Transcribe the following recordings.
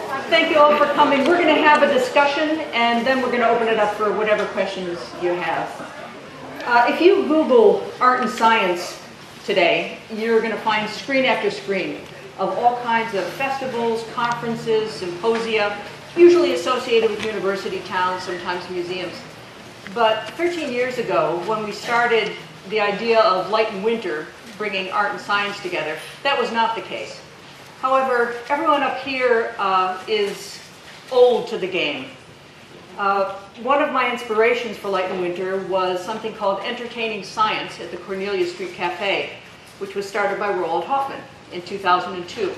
Thank you all for coming. We're going to have a discussion, and then we're going to open it up for whatever questions you have. If you Google art and science today, you're going to find screen after screen of all kinds of festivals, conferences, symposia, usually associated with university towns, sometimes museums. But 13 years ago, when we started the idea of Light and Winter, bringing art and science together, that was not the case. However, everyone up here is old to the game. One of my inspirations for Light and Winter was something called Entertaining Science at the Cornelia Street Cafe, which was started by Roald Hoffman in 2002,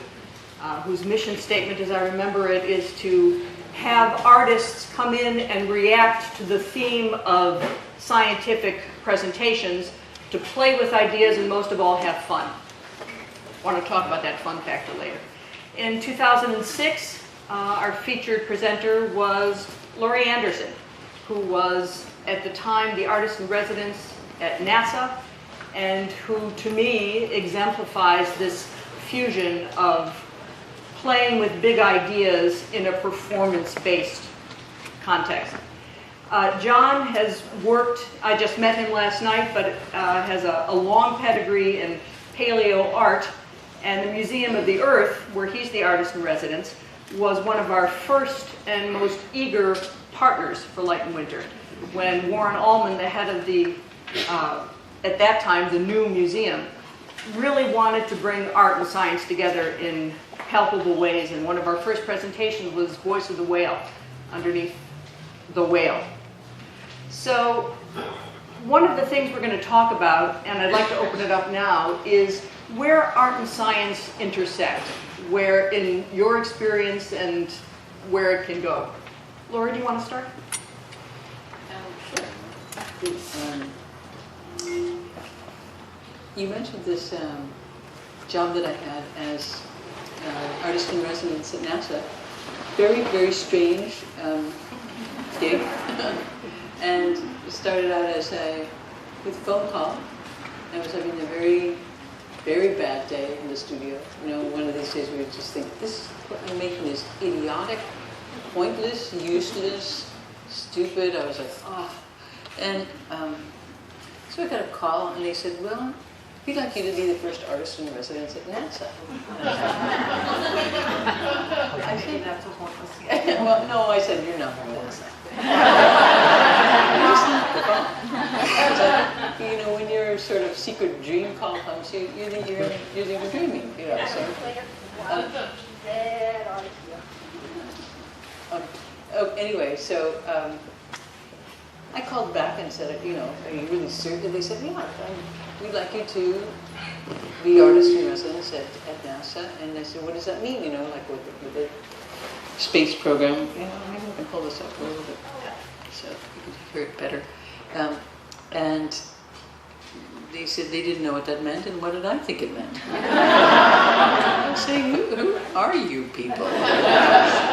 whose mission statement, as I remember it, is to have artists come in and react to the theme of scientific presentations, to play with ideas, and most of all, have fun. I want to talk about that fun factor later. In 2006, our featured presenter was Laurie Anderson, who was, at the time, the artist in residence at NASA, and who, to me, exemplifies this fusion of playing with big ideas in a performance-based context. John has worked, I just met him last night, but has a long pedigree in paleo art, and the Museum of the Earth, where he's the artist in residence, was one of our first and most eager partners for Light and Winter. When Warren Allman, the head of the, at that time, the new museum, really wanted to bring art and science together in palpable ways, and one of our first presentations was Voice of the Whale, underneath the whale. So one of the things we're going to talk about, and I'd like to open it up now, is where art and science intersect, where in your experience and where it can go. Laurie, do you want to start? Sure. You mentioned this job that I had as artist in residence at NASA. Very, very strange gig. And it started out as with a phone call. I was having a very, very bad day in the studio. You know, one of these days we would just think, this, what I'm making is idiotic, pointless, useless, stupid. I was like, oh. And so I got a call and they said, well, we'd like you to be the first artist in residence at NASA. I said, that's a pointless. Well, no, I said, you're not from NASA. You know, when your sort of secret dream call comes, you think you're dreaming, you know. So, anyway, so I called back and said, you know, are you really certain? They said, yeah, we'd like you to be artist in residence at NASA. And I said, what does that mean? You know, like with the space program. You know, maybe we can pull this up a little bit so you can hear it better. And they said they didn't know what that meant, and what did I think it meant? I was saying, who are you people?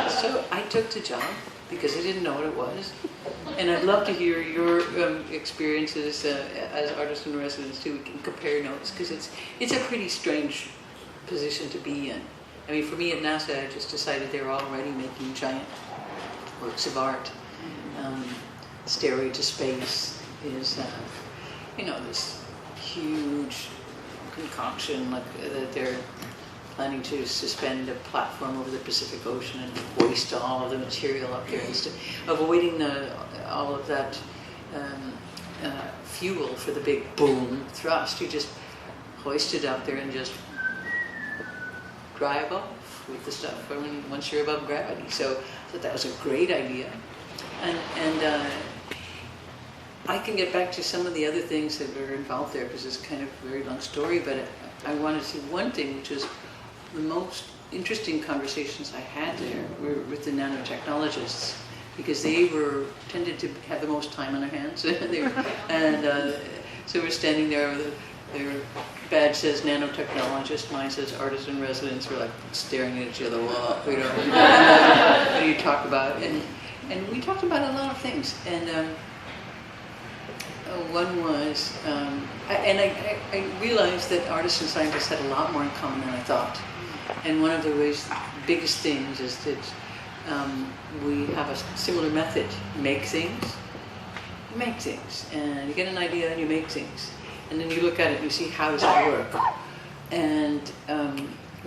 So I took the job because I didn't know what it was. And I'd love to hear your experiences as artist in residence too. We can compare notes, because it's a pretty strange position to be in. I mean, for me at NASA, I just decided they were already making giant works of art. Stairway to Space is, you know, this huge concoction like that they're planning to suspend a platform over the Pacific Ocean and hoist all of the material up there, instead avoiding all of that fuel for the big boom thrust. You just hoist it up there and just drive off with the stuff once you're above gravity. So I thought that was a great idea. And I can get back to some of the other things that were involved there, because it's kind of a very long story, but I wanted to say one thing, which was the most interesting conversations I had there were with the nanotechnologists, because they tended to have the most time on their hands. So we're standing there with their badge says nanotechnologist, mine says artist in residence. We're like staring at each other, well, you know, what do you talk about? And we talked about a lot of things, and one was, I realized that artists and scientists had a lot more in common than I thought. And one of the biggest things is that we have a similar method. Make things, and you get an idea and you make things. And then you look at it and you see, how does it work? And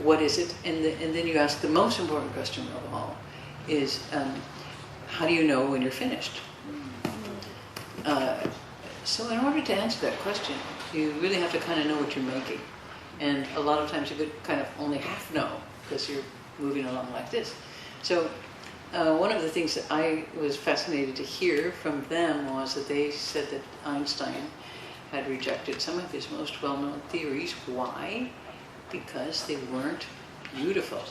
what is it? And then you ask the most important question of all is, how do you know when you're finished? So in order to answer that question, you really have to kind of know what you're making. And a lot of times you could kind of only half know because you're moving along like this. So one of the things that I was fascinated to hear from them was that they said that Einstein had rejected some of his most well-known theories. Why? Because they weren't beautiful.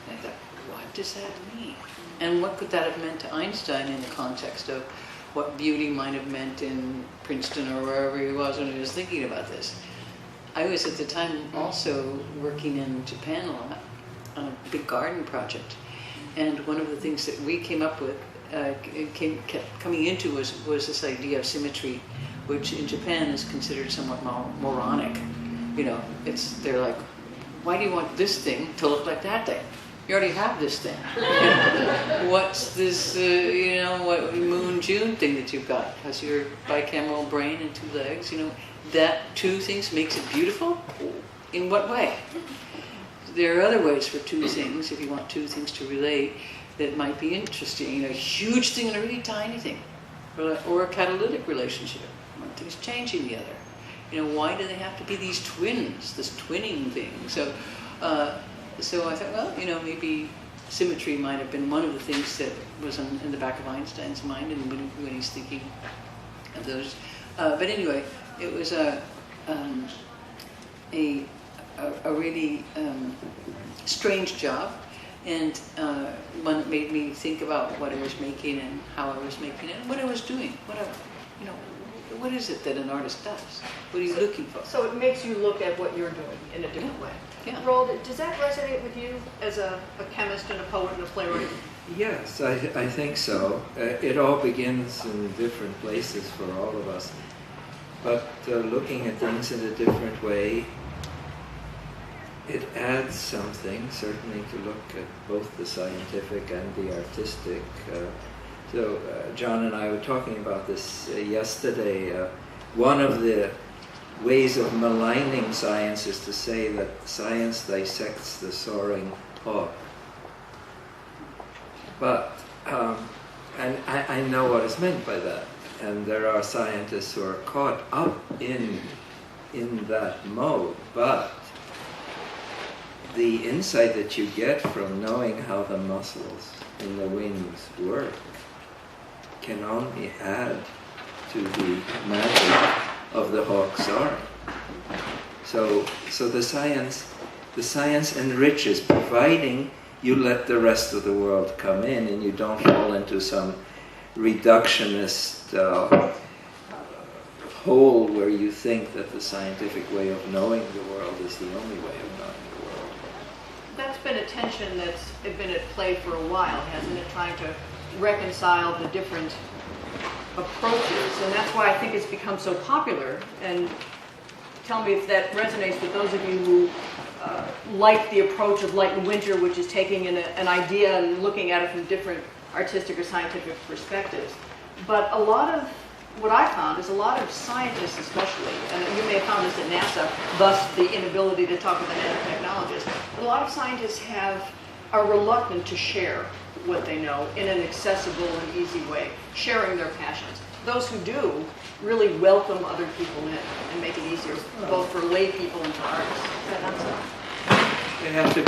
And I thought, what does that mean? And what could that have meant to Einstein in the context of what beauty might have meant in Princeton or wherever he was when he was thinking about this? I was at the time also working in Japan a lot on a big garden project. And one of the things that we came up with, kept coming into was this idea of symmetry, which in Japan is considered somewhat moronic. You know, they're like, why do you want this thing to look like that thing? You already have this thing. What's this, what Moon June thing that you've got? Has your bicameral brain and 2 legs? That 2 things makes it beautiful? In what way? There are other ways for 2 things, if you want 2 things to relate, that might be interesting. A huge thing and a really tiny thing. Or a catalytic relationship. One thing's changing the other. Why do they have to be these twins, this twinning thing? So I thought, well, maybe symmetry might have been one of the things that was in the back of Einstein's mind and when he's thinking of those. But anyway, it was a really strange job, and one that made me think about what I was making and how I was making it and what I was doing. What is it that an artist does? What are you looking for? So it makes you look at what you're doing in a different way. Yeah. Roald, does that resonate with you as a chemist and a poet and a playwright? Yes, I think so. It all begins in different places for all of us. But looking at things in a different way, it adds something, certainly, to look at both the scientific and the artistic. So John and I were talking about this yesterday. One of the ways of maligning science is to say that science dissects the soaring thought. But, and I know what is meant by that. And there are scientists who are caught up in that mode. But the insight that you get from knowing how the muscles in the wings work can only add to the magic of the hawk soaring. So the science enriches, providing you let the rest of the world come in and you don't fall into some reductionist hole where you think that the scientific way of knowing the world is the only way of knowing the world. That's been a tension that's been at play for a while, hasn't it? Trying to reconcile the different approaches, and that's why I think it's become so popular. And tell me if that resonates with those of you who like the approach of Light and Winter, which is taking an idea and looking at it from different artistic or scientific perspectives. But a lot of what I found is a lot of scientists especially, and you may have found this at NASA, thus the inability to talk with the nanotechnologists, but a lot of scientists are reluctant to share what they know in an accessible and easy way, sharing their passions. Those who do really welcome other people in and make it easier, both for lay people and for artists. They have to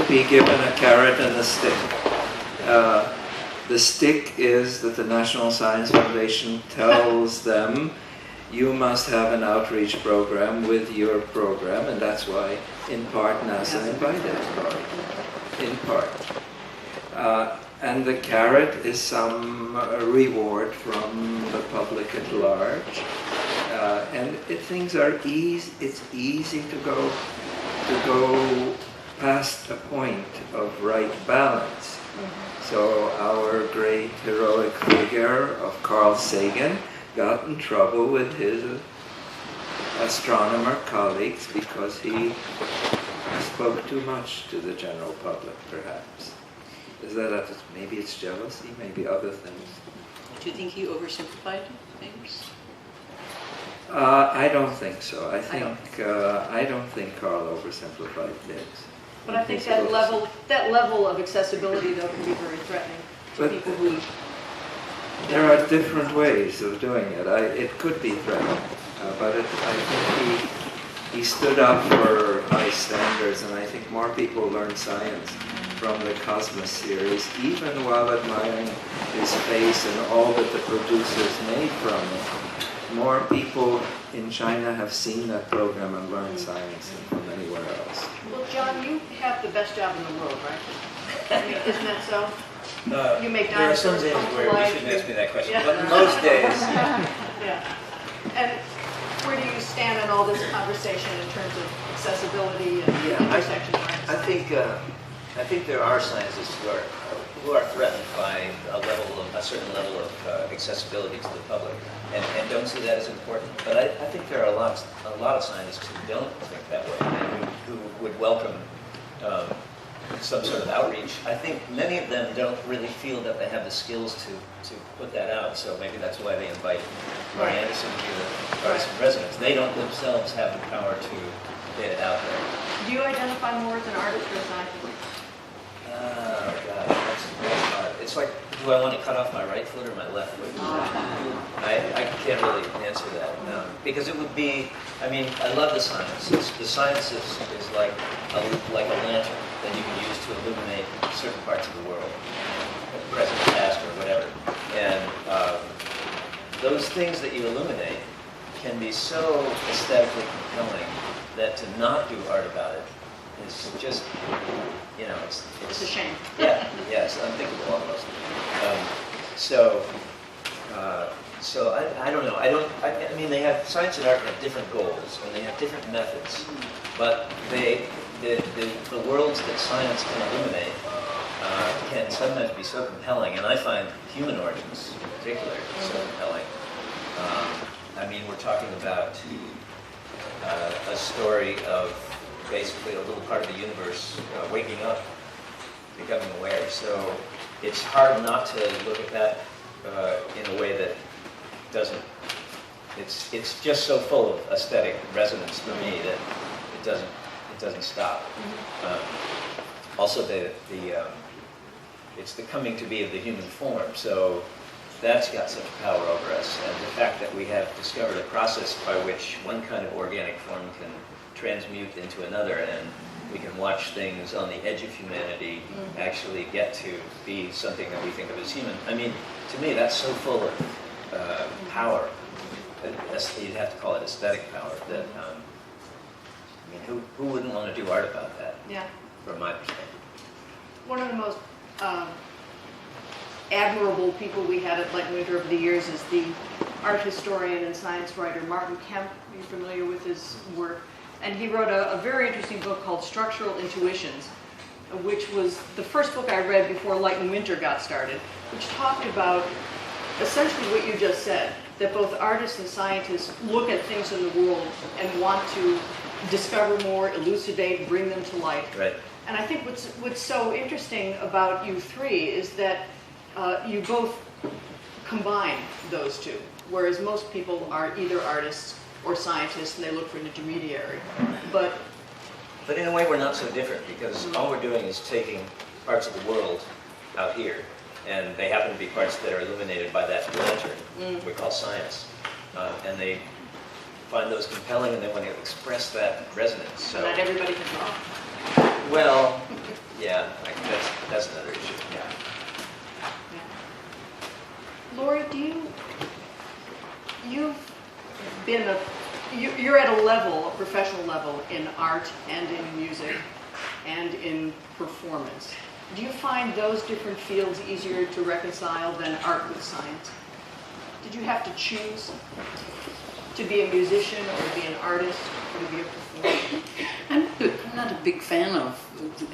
be given a carrot and a stick. The stick is that the National Science Foundation tells them you must have an outreach program with your program, and that's why, in part, NASA invited in part. And the carrot is some reward from the public at large. And things are easy. It's easy to go past a point of right balance. So our great heroic figure of Carl Sagan got in trouble with his astronomer colleagues because he spoke too much to the general public, perhaps. is that maybe it's jealousy, maybe other things. Do you think he oversimplified things? I don't think so. I don't think Carl oversimplified things. But I think that level of accessibility, though, can be very threatening to But people who... There are different ways of doing it. It could be threatening, but I think he stood up for high standards, and I think more people learn science from the Cosmos series, even while admiring his face and all that the producers made from it. More people in China have seen that program and learned science than from anywhere else. Well, John, you have the best job in the world, right? I mean, isn't that so? You make there are some dinosaurs days come to where you life. shouldn't ask me that question, Yeah. but in most days, Yeah. And where do you stand in all this conversation in terms of accessibility and intersection? I think there are scientists who are threatened by a certain level of accessibility to the public, and don't see that as important. But I think there are a lot of scientists who don't think that way, and who would welcome some sort of outreach. I think many of them don't really feel that they have the skills to put that out, so maybe that's why they invite Laurie Anderson to be the artist in residence. They don't themselves have the power to get it out there. Do you identify more as an artist or a scientist? Oh, God, that's hard. It's like, do I want to cut off my right foot or my left foot? I can't really answer that. Because it would be, I mean, I love the science. The science is like a lantern that you can use to illuminate certain parts of the world, present, past, or whatever. And those things that you illuminate can be so aesthetically compelling that to not do art about it is just, you know, it's a shame. Yeah, it's unthinkable almost. So I don't know. I mean, they have science and art have different goals and they have different methods, but the worlds that science can illuminate can sometimes be so compelling, and I find human origins in particular so compelling. I mean, we're talking about a story of basically a little part of the universe waking up, becoming aware. So it's hard not to look at that in a way that doesn't. It's just so full of aesthetic resonance for me that it doesn't stop. Also, it's the coming to be of the human form. So that's got such power over us, and the fact that we have discovered a process by which one kind of organic form can transmute into another, and we can watch things on the edge of humanity actually get to be something that we think of as human. I mean, to me, that's so full of power. You'd have to call it aesthetic power. That I mean, who wouldn't want to do art about that? Yeah. From my perspective. One of the most admirable people we had at Light and Winter over the years is the art historian and science writer Martin Kemp. Are you familiar with his work? And he wrote a very interesting book called Structural Intuitions, which was the first book I read before Light and Winter got started, which talked about essentially what you just said, that both artists and scientists look at things in the world and want to discover more, elucidate, bring them to light. Right. And I think what's so interesting about you three is that you both combine those two, whereas most people are either artists or scientists and they look for an intermediary. But in a way, we're not so different, because all we're doing is taking parts of the world out here, and they happen to be parts that are illuminated by that lantern we call science. And they find those compelling, and they want to express that resonance. So not everybody can draw. Well, yeah, that's another issue. Yeah. Laurie, you're at a level, a professional level, in art and in music and in performance. Do you find those different fields easier to reconcile than art with science? Did you have to choose to be a musician or to be an artist or to be a performer? I'm not a big fan of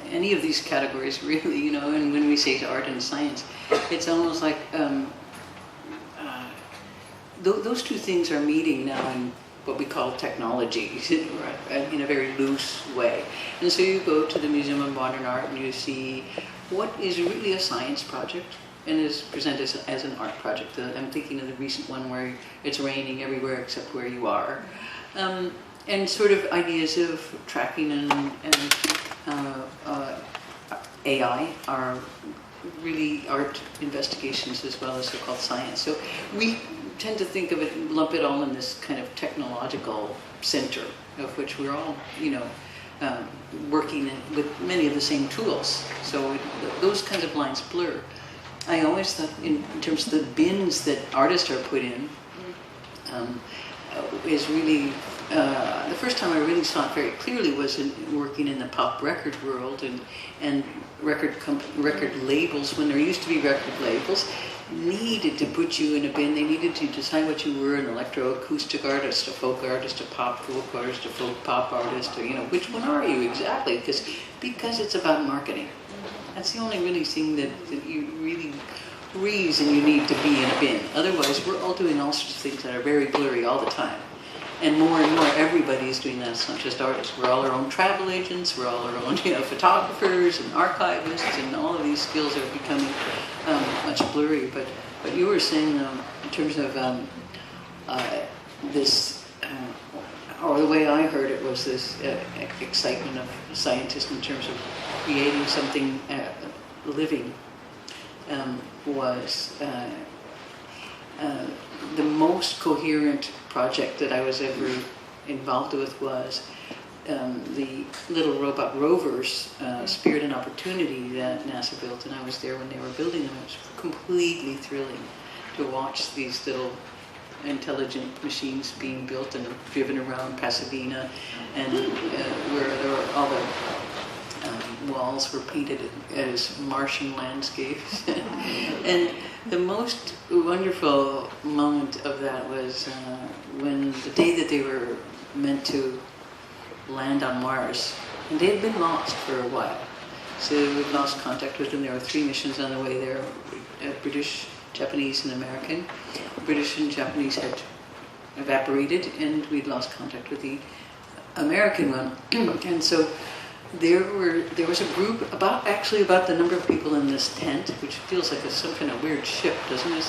any of these categories, really, you know, and when we say art and science, it's almost like those two things are meeting now in what we call technology, in a very loose way. And so you go to the Museum of Modern Art and you see what is really a science project and is presented as an art project. I'm thinking of the recent one where it's raining everywhere except where you are. And sort of ideas of tracking and AI are really art investigations as well as so-called science. So we tend to think of it, lump it all in this kind of technological center of which we're all, working with many of the same tools. So those kinds of lines blur. I always thought in terms of the bins that artists are put in, is really, the first time I really saw it very clearly was working in the pop record world and record labels. When there used to be record labels, needed to put you in a bin. They needed to decide what you were: an electroacoustic artist, a folk artist, a pop folk artist, a folk pop artist, or which one are you exactly? Because it's about marketing. That's the only really thing that you really reason you need to be in a bin. Otherwise, we're all doing all sorts of things that are very blurry all the time. And more, everybody is doing that. It's not just artists. We're all our own travel agents. We're all our own, photographers and archivists, and all of these skills are becoming much blurry. But what you were saying in terms of this, or the way I heard it, was this excitement of scientists in terms of creating something living, was the most coherent project that I was ever involved with was the little robot rovers, Spirit and Opportunity, that NASA built, and I was there when they were building them. It was completely thrilling to watch these little intelligent machines being built and driven around Pasadena, and where there were all the walls were painted as Martian landscapes. And the most wonderful moment of that was when the day that they were meant to land on Mars, and they had been lost for a while. So we lost contact with them. There were 3 missions on the way there, British, Japanese, and American. British and Japanese had evaporated, and we'd lost contact with the American one. And so there was a group about the number of people in this tent, which feels like some kind of weird ship, doesn't it?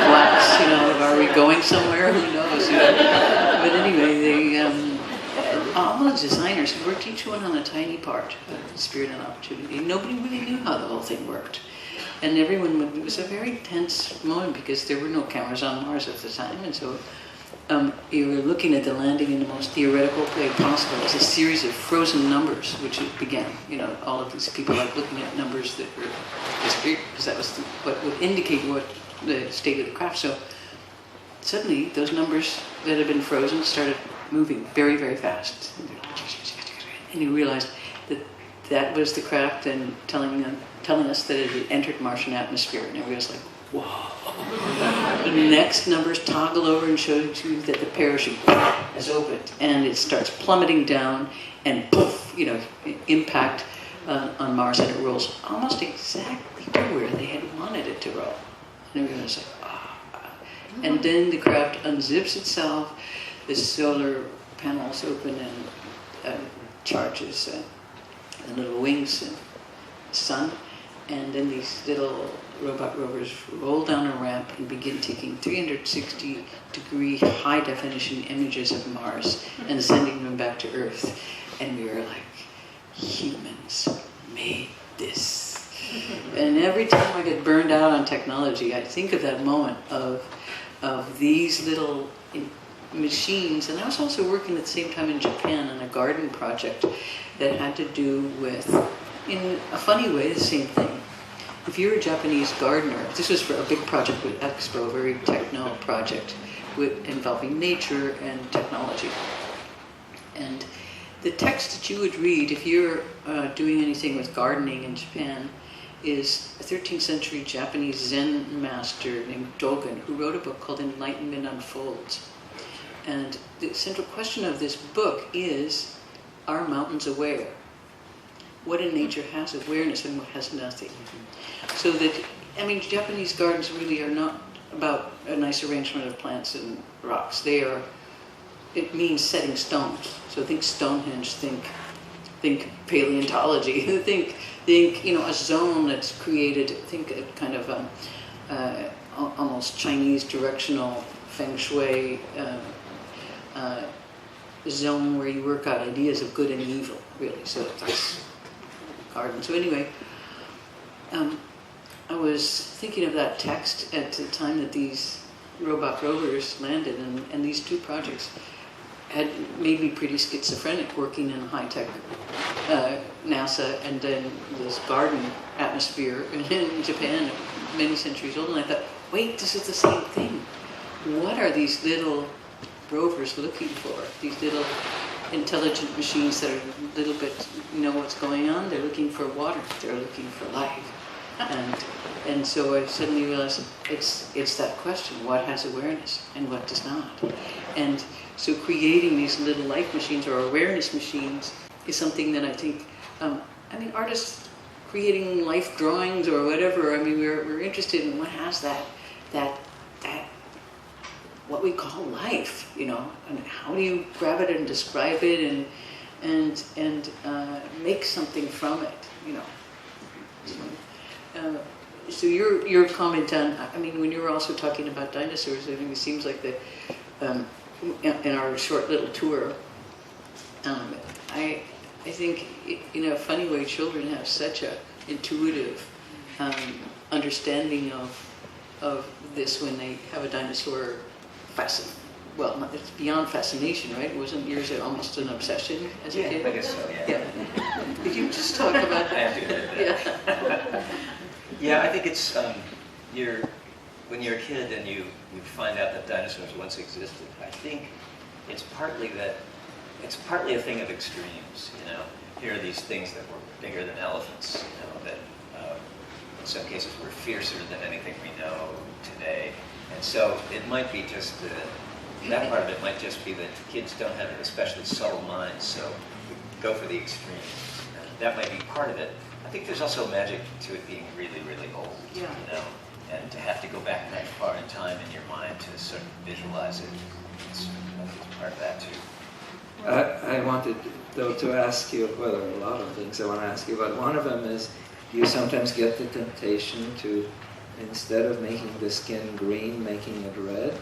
Flaps, are we going somewhere? Who knows? But anyway, all the designers worked each one on a tiny part of Spirit and Opportunity. Nobody really knew how the whole thing worked. And it was a very tense moment because there were no cameras on Mars at the time, and so you were looking at the landing in the most theoretical way possible as a series of frozen numbers, which it began. All of these people like looking at numbers that were disappeared, because that was what would indicate what the state of the craft. So suddenly, those numbers that had been frozen started moving very, very fast. And you realized that was the craft and telling us that it had entered Martian atmosphere, and everybody was like, whoa. The next numbers toggle over and show you that the parachute has opened, and it starts plummeting down, and poof, impact on Mars, and it rolls almost exactly to where they had wanted it to roll. And everyone was like, ah. And then the craft unzips itself, the solar panels open, and charges the little wings and the sun, and then these little robot rovers roll down a ramp and begin taking 360-degree high-definition images of Mars and sending them back to Earth. And we were like, humans made this. And every time I get burned out on technology, I think of that moment of these little machines. And I was also working at the same time in Japan on a garden project that had to do with, in a funny way, the same thing. If you're a Japanese gardener, this was for a big project with Expo, a very techno project involving nature and technology. And the text that you would read if you're doing anything with gardening in Japan is a 13th century Japanese Zen master named Dogen, who wrote a book called Enlightenment Unfolds. And the central question of this book is, are mountains aware? What in nature has awareness and what has nothing? So that, Japanese gardens really are not about a nice arrangement of plants and rocks. It means setting stones. So think Stonehenge, think think paleontology, think a zone that's created, think a kind of almost Chinese directional feng shui zone where you work out ideas of good and evil, really. So it's garden. So anyway, I was thinking of that text at the time that these robot rovers landed, and these two projects had made me pretty schizophrenic, working in high-tech NASA and then this garden atmosphere in Japan, many centuries old. And I thought, wait, this is the same thing. What are these little rovers looking for? These little intelligent machines that are a little bit know what's going on. They're looking for water. They're looking for life. And so I suddenly realized it's that question: what has awareness and what does not? And so creating these little life machines or awareness machines is something that I think, artists creating life drawings or whatever. We're interested in what has that what we call life, and how do you grab it and describe it and make something from it, So your comment on, when you were also talking about dinosaurs, it seems like that in our short little tour, I think in a funny way children have such a intuitive understanding of this when they have a dinosaur well, it's beyond fascination, right? Wasn't yours almost an obsession as a kid? I guess so, yeah. Could you just talk about that? I have to admit that. Yeah, I think it's, when you're a kid and you find out that dinosaurs once existed, I think it's partly a thing of extremes, Here are these things that were bigger than elephants, that in some cases were fiercer than anything we know today. And so it might be just that part of it might just be that kids don't have especially subtle minds, so we go for the extremes. And that might be part of it. I think there's also magic to it being really, really old, and to have to go back that far in time in your mind to sort of visualize it. It's part of that too. I wanted, though, to ask you, well, there are a lot of things I want to ask you, but one of them is, you sometimes get the temptation to, instead of making the skin green, making it red?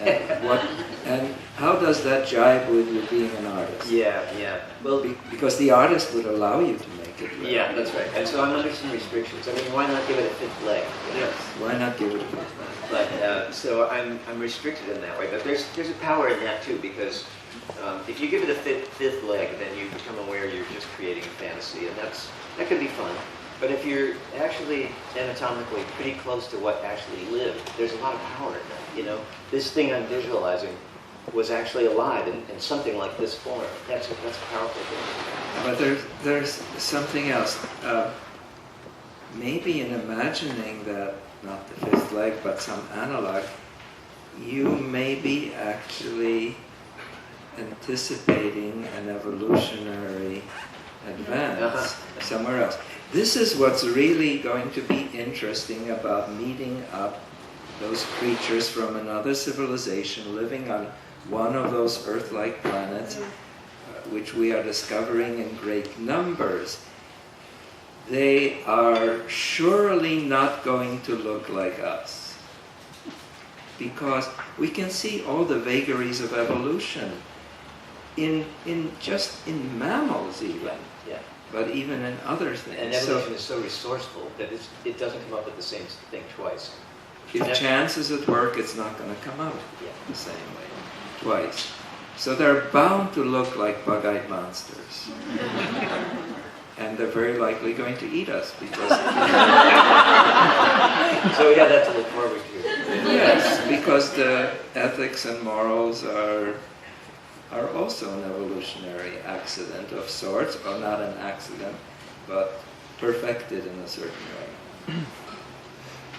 And how does that jibe with you being an artist? Yeah. Well, because the artist would allow you to make it red. Yeah, that's right. And so I'm under some restrictions. Why not give it a fifth leg? Yes. Why not give it a fifth leg? But so I'm restricted in that way. But there's a power in that too, because if you give it a fifth leg, then you become aware you're just creating a fantasy, and that can be fun. But if you're actually anatomically pretty close to what actually lived, there's a lot of power in that. This thing I'm visualizing was actually alive in something like this form. That's a powerful thing. But there's something else. Maybe in imagining that, not the fifth leg, but some analog, you may be actually anticipating an evolutionary advance somewhere else. This is what's really going to be interesting about meeting up those creatures from another civilization living on one of those Earth-like planets, which we are discovering in great numbers. They are surely not going to look like us, because we can see all the vagaries of evolution in mammals even. Yeah. But even in other things. And evolution is so resourceful that it doesn't come up with the same thing twice. If chance is at work, it's not going to come out the same way twice. So they're bound to look like bug-eyed monsters. And they're very likely going to eat us because... So we have that to look forward to. Yes, because the ethics and morals are also an evolutionary accident of sorts, or not an accident, but perfected in a certain way.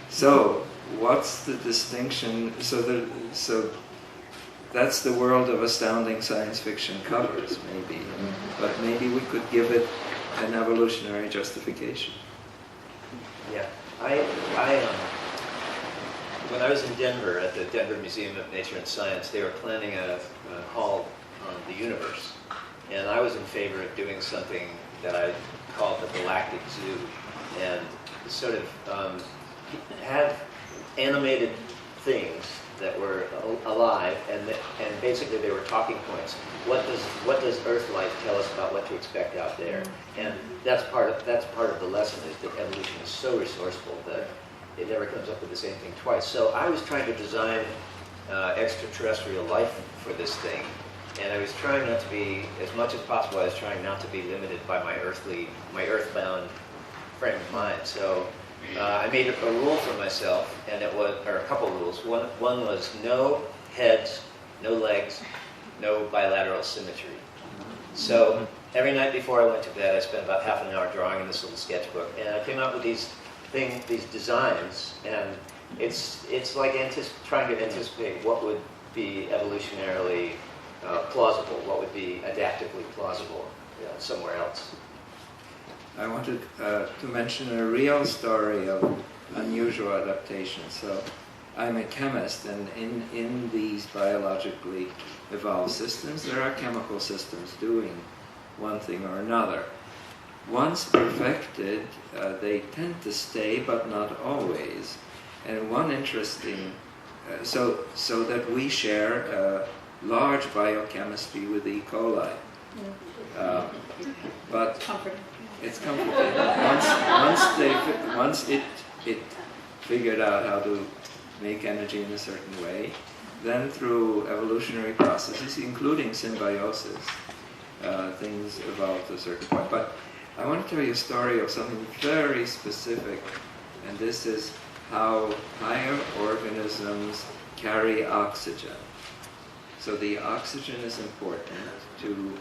So, what's the distinction? So that's the world of astounding science fiction covers, maybe. But maybe we could give it an evolutionary justification. Yeah, when I was in Denver at the Denver Museum of Nature and Science, they were planning a hall on the universe, And I was in favor of doing something that I called the Galactic Zoo, and sort of have animated things that were alive, and basically they were talking points. What does Earth life tell us about what to expect out there? And that's part of the lesson, is that evolution is so resourceful that it never comes up with the same thing twice. So I was trying to design extraterrestrial life for this thing, and I was trying not to be, as much as possible, I was trying not to be limited by my earthbound frame of mind. So I made a rule for myself, and it was, or a couple rules. One was no heads, no legs, no bilateral symmetry. So every night before I went to bed, I spent about half an hour drawing in this little sketchbook, and I came up with these designs, and it's like trying to anticipate what would be evolutionarily plausible, what would be adaptively plausible somewhere else. I wanted to mention a real story of unusual adaptation. So I'm a chemist, and in these biologically evolved systems, there are chemical systems doing one thing or another. Once perfected, they tend to stay, but not always. And one interesting, so that we share large biochemistry with E. coli. But it's complicated. Once it figured out how to make energy in a certain way, then through evolutionary processes, including symbiosis, things evolved to a certain point. But I want to tell you a story of something very specific, and this is how higher organisms carry oxygen. So the oxygen is important to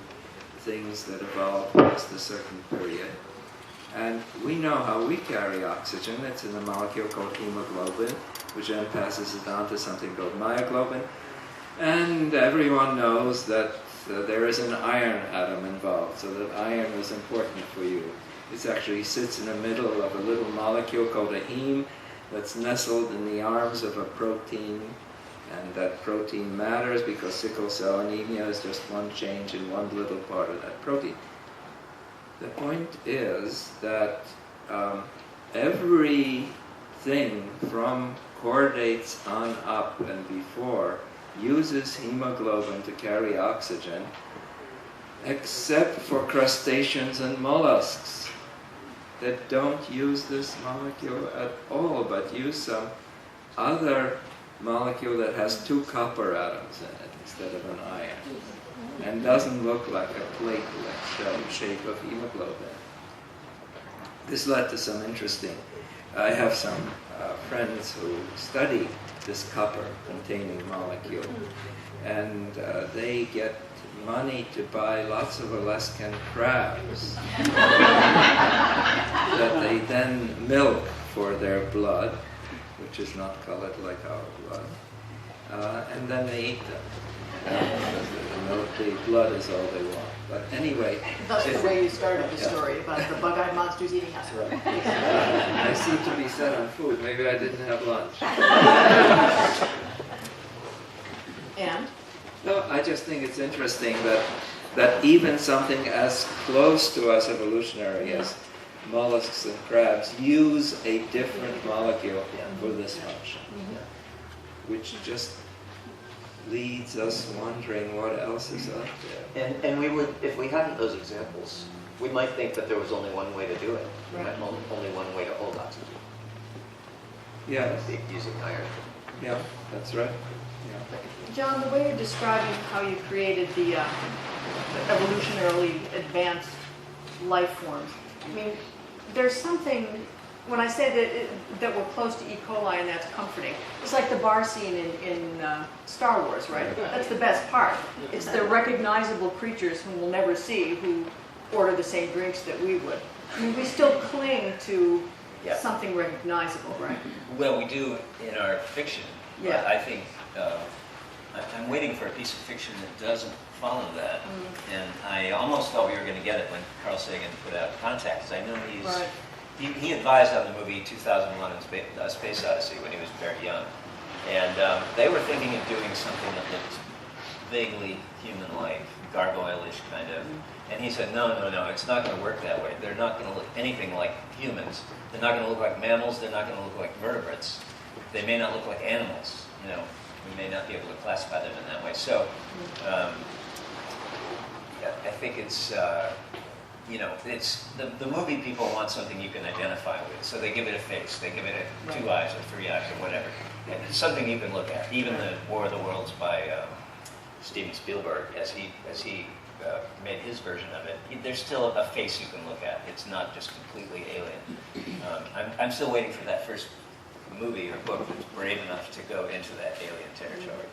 things that evolve past a certain period. And we know how we carry oxygen. It's in a molecule called hemoglobin, which then passes it on to something called myoglobin. And everyone knows that there is an iron atom involved, so that iron is important for you. It actually sits in the middle of a little molecule called a heme that's nestled in the arms of a protein. And that protein matters because sickle cell anemia is just one change in one little part of that protein. The point is that everything from chordates on up and before uses hemoglobin to carry oxygen, except for crustaceans and mollusks that don't use this molecule at all, but use some other molecule that has 2 copper atoms in it instead of an iron, and doesn't look like a platelet shape of hemoglobin. This led to some interesting, I have some friends who study this copper-containing molecule, and they get money to buy lots of Alaskan crabs that they then milk for their blood, which is not colored like our blood, and then they eat them. The blood is all they want. But anyway... That's the way you started the story about the bug-eyed monsters eating us. Right. I seem to be set on food. Maybe I didn't have lunch. And? No, I just think it's interesting that even something as close to us evolutionary as mollusks and crabs use a different molecule for this function, which just leads us wondering what else is out there. And we would, if we hadn't those examples, we might think that there was only one way to do it. Right. Only one way to hold oxygen. Yeah, Using iron. yeah, that's right. Yeah. John, the way you're describing how you created the evolutionarily advanced life forms, I mean, there's something, when I say that we're close to E. coli and that's comforting, it's like the bar scene in Star Wars, right? That's the best part. It's the recognizable creatures whom we'll never see who order the same drinks that we would. I mean, we still cling to something recognizable, right? Well, we do in our fiction, Yeah. but I think I'm waiting for a piece of fiction that doesn't follow that. And I almost thought we were going to get it when Carl Sagan put out Contact, because I know he advised on the movie 2001 A Space Odyssey when he was very young. And they were thinking of doing something that looked vaguely human-like, gargoyle-ish kind of. And he said, no, it's not going to work that way. They're not going to look anything like humans. They're not going to look like mammals. They're not going to look like vertebrates. They may not look like animals. You know, we may not be able to classify them in that way. So, I think it's, you know, it's the movie people want something you can identify with. So they give it a face. They give it a 2 eyes or 3 eyes or whatever. And it's something you can look at. Even the War of the Worlds by Steven Spielberg, as he made his version of it, there's still a face you can look at. It's not just completely alien. I'm still waiting for that first movie or book that's brave enough to go into that alien territory.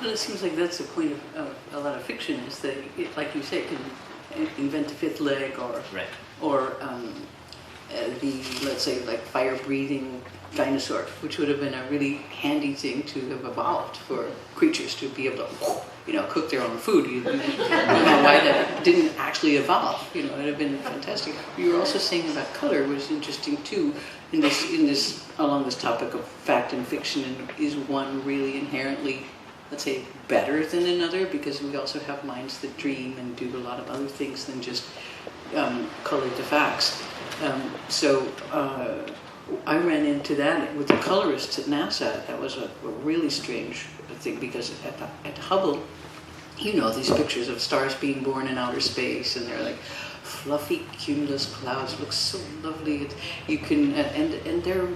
Well, it seems like that's the point of a lot of fiction, is that, like you say, it can invent a fifth leg, or let's say, like fire-breathing dinosaur, which would have been a really handy thing to have evolved for creatures to be able to, you know, cook their own food. You don't know why that didn't actually evolve. You know, it'd have been fantastic. You were also saying about color was interesting too. In this along this topic of fact and fiction, and is one really inherently, let's say, better than another, because we also have minds that dream and do a lot of other things than just color the facts. I ran into that with the colorists at NASA. That was a really strange thing, because at Hubble, you know, these pictures of stars being born in outer space, and they're like fluffy cumulus clouds, look so lovely. You can and they're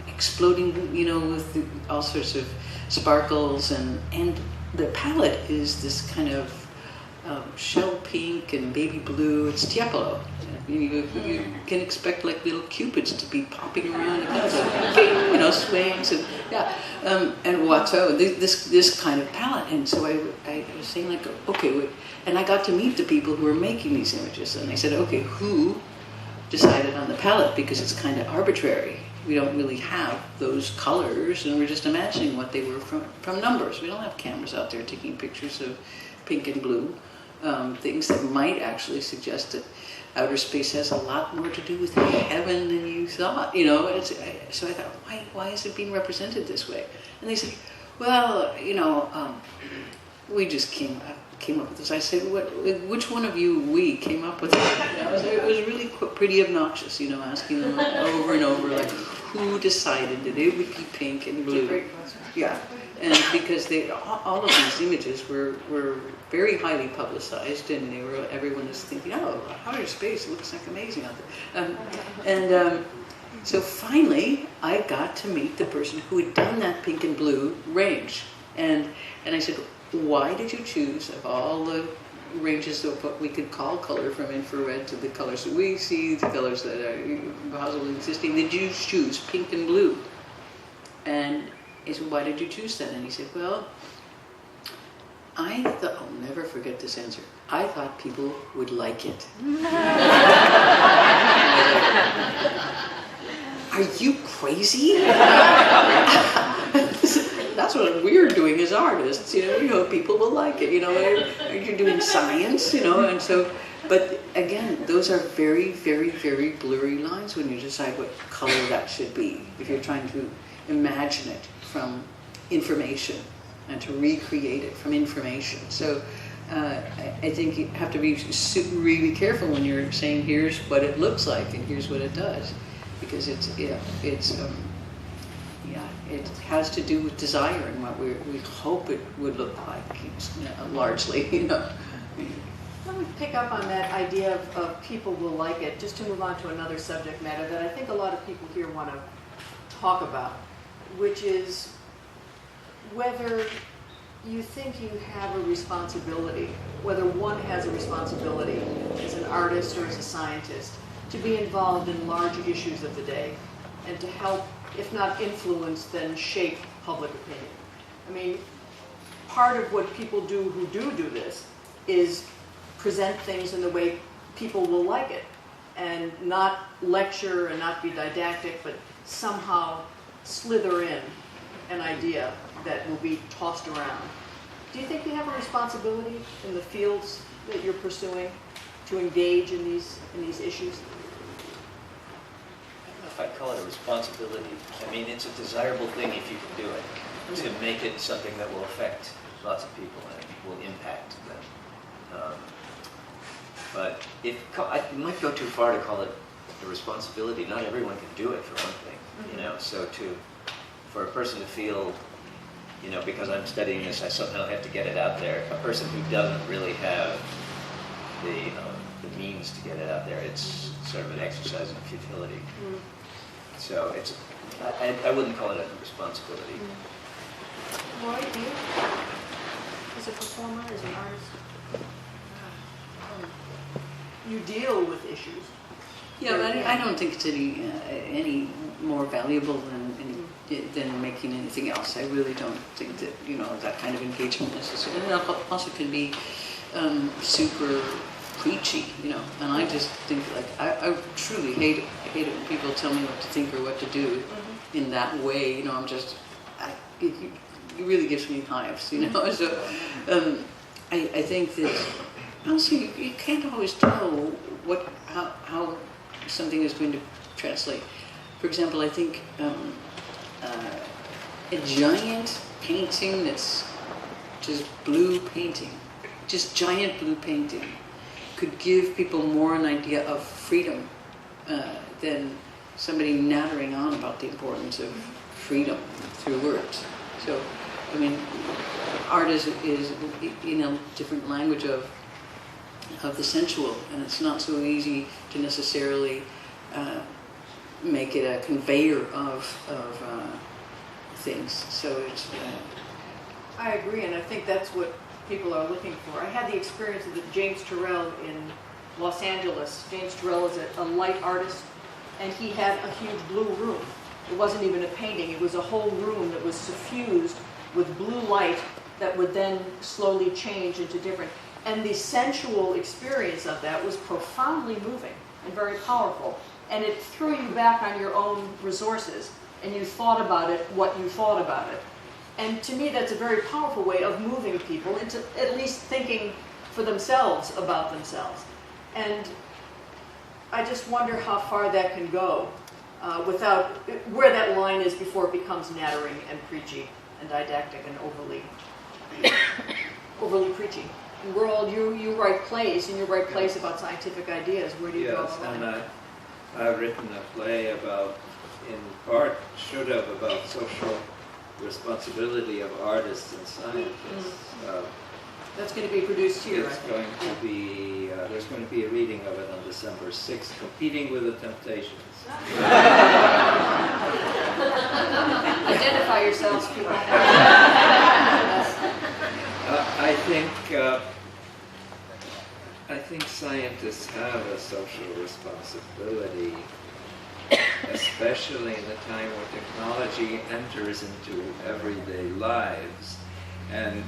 exploding, you know, with all sorts of sparkles, and the palette is this kind of shell pink and baby blue. It's Tiepolo. You can expect like little cupids to be popping around, you know, swings, and and Watteau, this kind of palette. And so I was saying, like, okay, and I got to meet the people who were making these images, and they said, okay, who decided on the palette, because it's kind of arbitrary. We don't really have those colors, and we're just imagining what they were from numbers. We don't have cameras out there taking pictures of pink and blue, things that might actually suggest that outer space has a lot more to do with heaven than you thought, you know. So I thought, why is it being represented this way? And they said, well, you know, we just came up with this. I said, which one of you came up with it? It was really pretty obnoxious, you know, asking them over and over, like, who decided that it would be pink and blue? Yeah, and because all of these images were very highly publicized, and everyone was thinking, oh, outer space looks like amazing out there. So finally, I got to meet the person who had done that pink and blue range, and I said, why did you choose, of all the ranges of what we could call color, from infrared to the colors that we see, the colors that are possibly existing, did you choose pink and blue? And I said, why did you choose that? And he said, well, I thought, I'll never forget this answer, I thought people would like it. Are you crazy? That's what we're doing as artists, you know, people will like it, you know, you're doing science, you know, and so, but again, those are very, very, very blurry lines when you decide what color that should be, if you're trying to imagine it from information and to recreate it from information. So I think you have to be really careful when you're saying, here's what it looks like and here's what it does, because it has to do with desire and what we hope it would look like, you know, largely, you know. Let me pick up on that idea of people will like it, just to move on to another subject matter that I think a lot of people here want to talk about, which is whether you think you have a responsibility, whether one has a responsibility as an artist or as a scientist to be involved in large issues of the day and to help, if not influence, then shape public opinion. I mean, part of what people do who do this is present things in the way people will like it, and not lecture and not be didactic, but somehow slither in an idea that will be tossed around. Do you think you have a responsibility in the fields that you're pursuing to engage in these issues? If I call it a responsibility, I mean, it's a desirable thing if you can do it, to make it something that will affect lots of people and will impact them. But it might go too far to call it a responsibility. Not everyone can do it, for one thing, you know. So for a person to feel, you know, because I'm studying this, I somehow have to get it out there. A person who doesn't really have the means to get it out there, it's sort of an exercise in futility. So it's, I wouldn't call it a responsibility. Laurie, you? As a performer, as an artist, you deal with issues. Yeah, but I don't think it's any more valuable than making anything else. I really don't think that, you know, that kind of engagement necessarily. And it also can be super preachy, you know. And I just think, like, I truly hate it when people tell me what to think or what to do in that way. You know, I'm just, it really gives me hives, you know. So I think that also you can't always tell how something is going to translate. For example, I think a giant painting that's just blue painting, just giant blue painting, could give people more an idea of freedom than somebody nattering on about the importance of freedom through words. So, I mean, art is in a different language of the sensual, and it's not so easy to necessarily make it a conveyor of things. So it's. I agree, and I think that's what people are looking for. I had the experience of James Turrell in Los Angeles. James Turrell is a light artist, and he had a huge blue room. It wasn't even a painting, it was a whole room that was suffused with blue light that would then slowly change into different. And the sensual experience of that was profoundly moving and very powerful. And it threw you back on your own resources, and you thought about it, what you thought about it. And to me, that's a very powerful way of moving people into at least thinking for themselves about themselves. And I just wonder how far that can go without, where that line is before it becomes nattering and preachy and didactic and overly preachy. And we're all, you write plays, and you write plays about scientific ideas. Where do you go? Yes, and I've written a play about, in part, should have, about social responsibility of artists and scientists. That's going to be produced here. It's going to be, there's going to be a reading of it on December 6th, Competing with the Temptations. Identify yourselves, people. I think scientists have a social responsibility, especially in a time where technology enters into everyday lives. And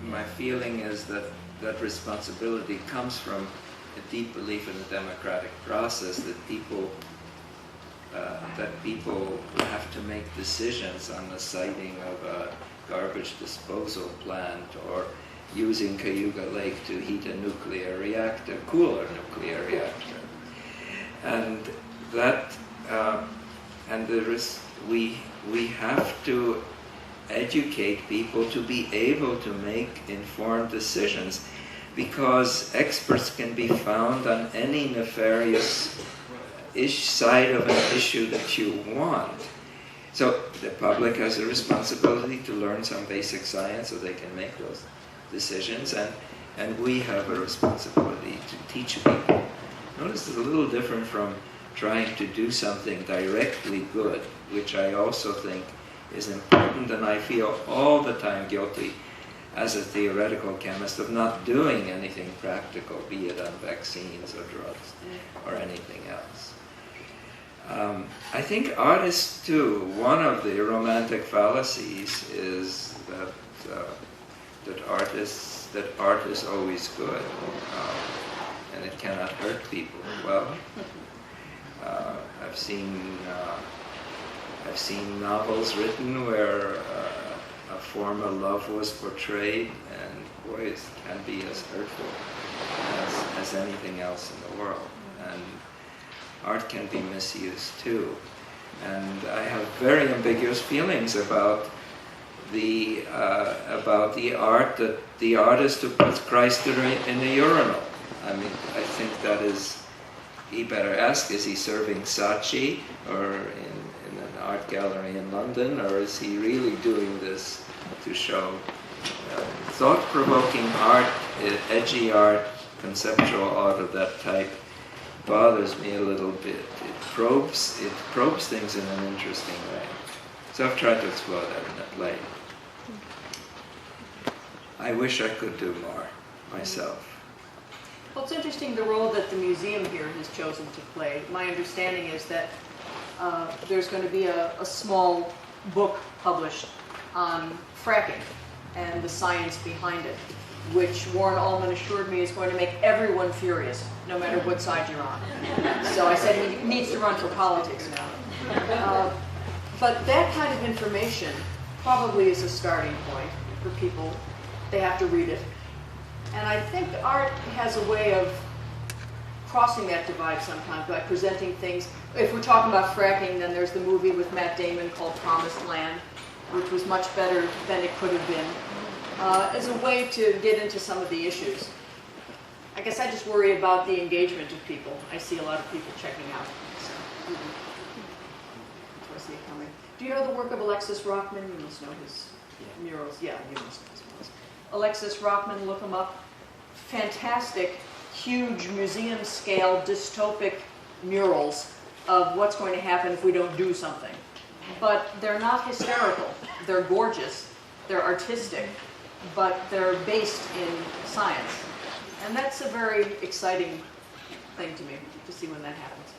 my feeling is that that responsibility comes from a deep belief in the democratic process, that people have to make decisions on the siting of a garbage disposal plant or using Cayuga Lake to heat a nuclear reactor, cool a nuclear reactor. And that, and there is, we have to educate people to be able to make informed decisions, because experts can be found on any nefarious side of an issue that you want. So the public has a responsibility to learn some basic science so they can make those decisions, and we have a responsibility to teach people. Notice it's a little different from trying to do something directly good, which I also think is important, and I feel all the time guilty as a theoretical chemist of not doing anything practical, be it on vaccines or drugs or anything else. I think artists too, one of the romantic fallacies is that art is always good, and it cannot hurt people. Well, I've seen novels written where a former love was portrayed, and boy, it can be as hurtful as anything else in the world. And art can be misused too. And I have very ambiguous feelings about about the art that the artist who puts Christ in a urinal. I mean, I think that is, he better ask, is he serving Saatchi or in an art gallery in London, or is he really doing this to show thought-provoking art, edgy art, conceptual art of that type bothers me a little bit. It probes things in an interesting way. So I've tried to explore that in that play. I wish I could do more myself. Well, it's interesting the role that the museum here has chosen to play. My understanding is that there's going to be a small book published on fracking and the science behind it, which Warren Ullman assured me is going to make everyone furious, no matter what side you're on. So I said he needs to run for politics now. But that kind of information probably is a starting point for people. They have to read it. And I think art has a way of crossing that divide sometimes by presenting things. If we're talking about fracking, then there's the movie with Matt Damon called Promised Land, which was much better than it could have been, as a way to get into some of the issues. I guess I just worry about the engagement of people. I see a lot of people checking out. So, I see it coming. Do you know the work of Alexis Rockman? You must know his murals. Yeah, you must know his murals. Alexis Rockman, look him up. Fantastic, huge museum-scale dystopic murals of what's going to happen if we don't do something. But they're not hysterical. They're gorgeous. They're artistic. But they're based in science. And that's a very exciting thing to me, to see when that happens.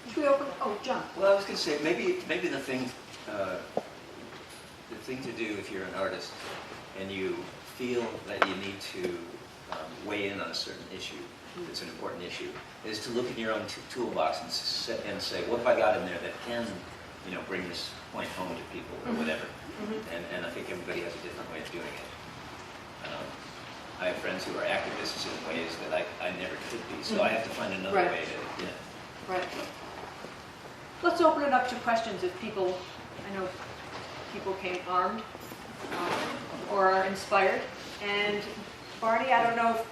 Should we open? Oh, John. Well, I was going to say, maybe the thing to do if you're an artist and you feel that you need to weigh in on a certain issue, that's an important issue, is to look in your own toolbox and say, what have I got in there that can, bring this point home to people or whatever. And I think everybody has a different way of doing it. I have friends who are activists in ways that I never could be, so I have to find another way to, Right. Let's open it up to questions if people, I know people came armed or are inspired. And Barney, I don't know if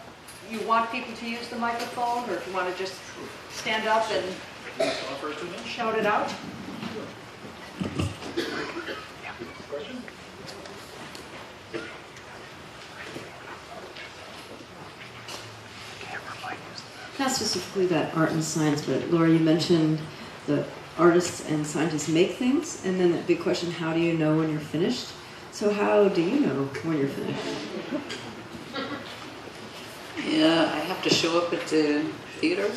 you want people to use the microphone or if you want to just stand up and shout it out. Not specifically about art and science, but Laurie, you mentioned that artists and scientists make things, and then that big question, how do you know when you're finished? So how do you know when you're finished? Yeah, I have to show up at the theater.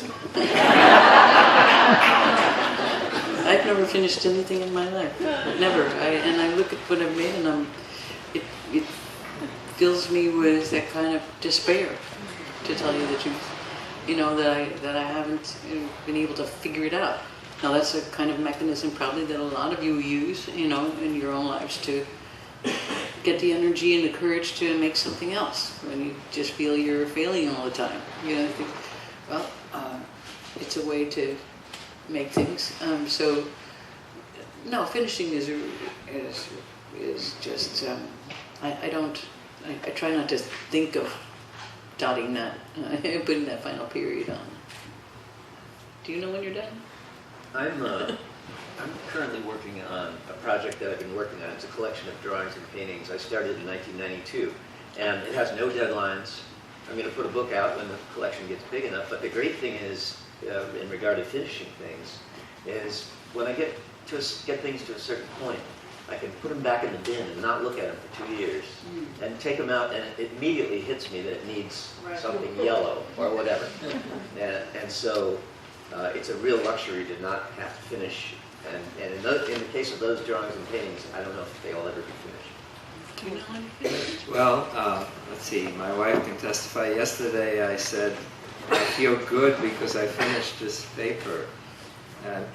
I've never finished anything in my life. Never. And I look at what I've made and it fills me with that kind of despair, to tell you the truth. That I haven't been able to figure it out. Now that's a kind of mechanism probably that a lot of you use, in your own lives to get the energy and the courage to make something else when you just feel you're failing all the time. I think, well, it's a way to make things. So, no, finishing is just, I try not to think of dotting that, putting that final period on. Do you know when you're done? I'm currently working on a project that I've been working on. It's a collection of drawings and paintings. I started in 1992, and it has no deadlines. I'm going to put a book out when the collection gets big enough, but the great thing is, in regard to finishing things, is when I get things to a certain point, I can put them back in the bin and not look at them for 2 years, and take them out, and it immediately hits me that it needs something yellow or whatever. And so it's a real luxury to not have to finish. And in the case of those drawings and paintings, I don't know if they'll ever be finished. Do you know when you finish? Well, let's see, my wife can testify. Yesterday I said, I feel good because I finished this paper. And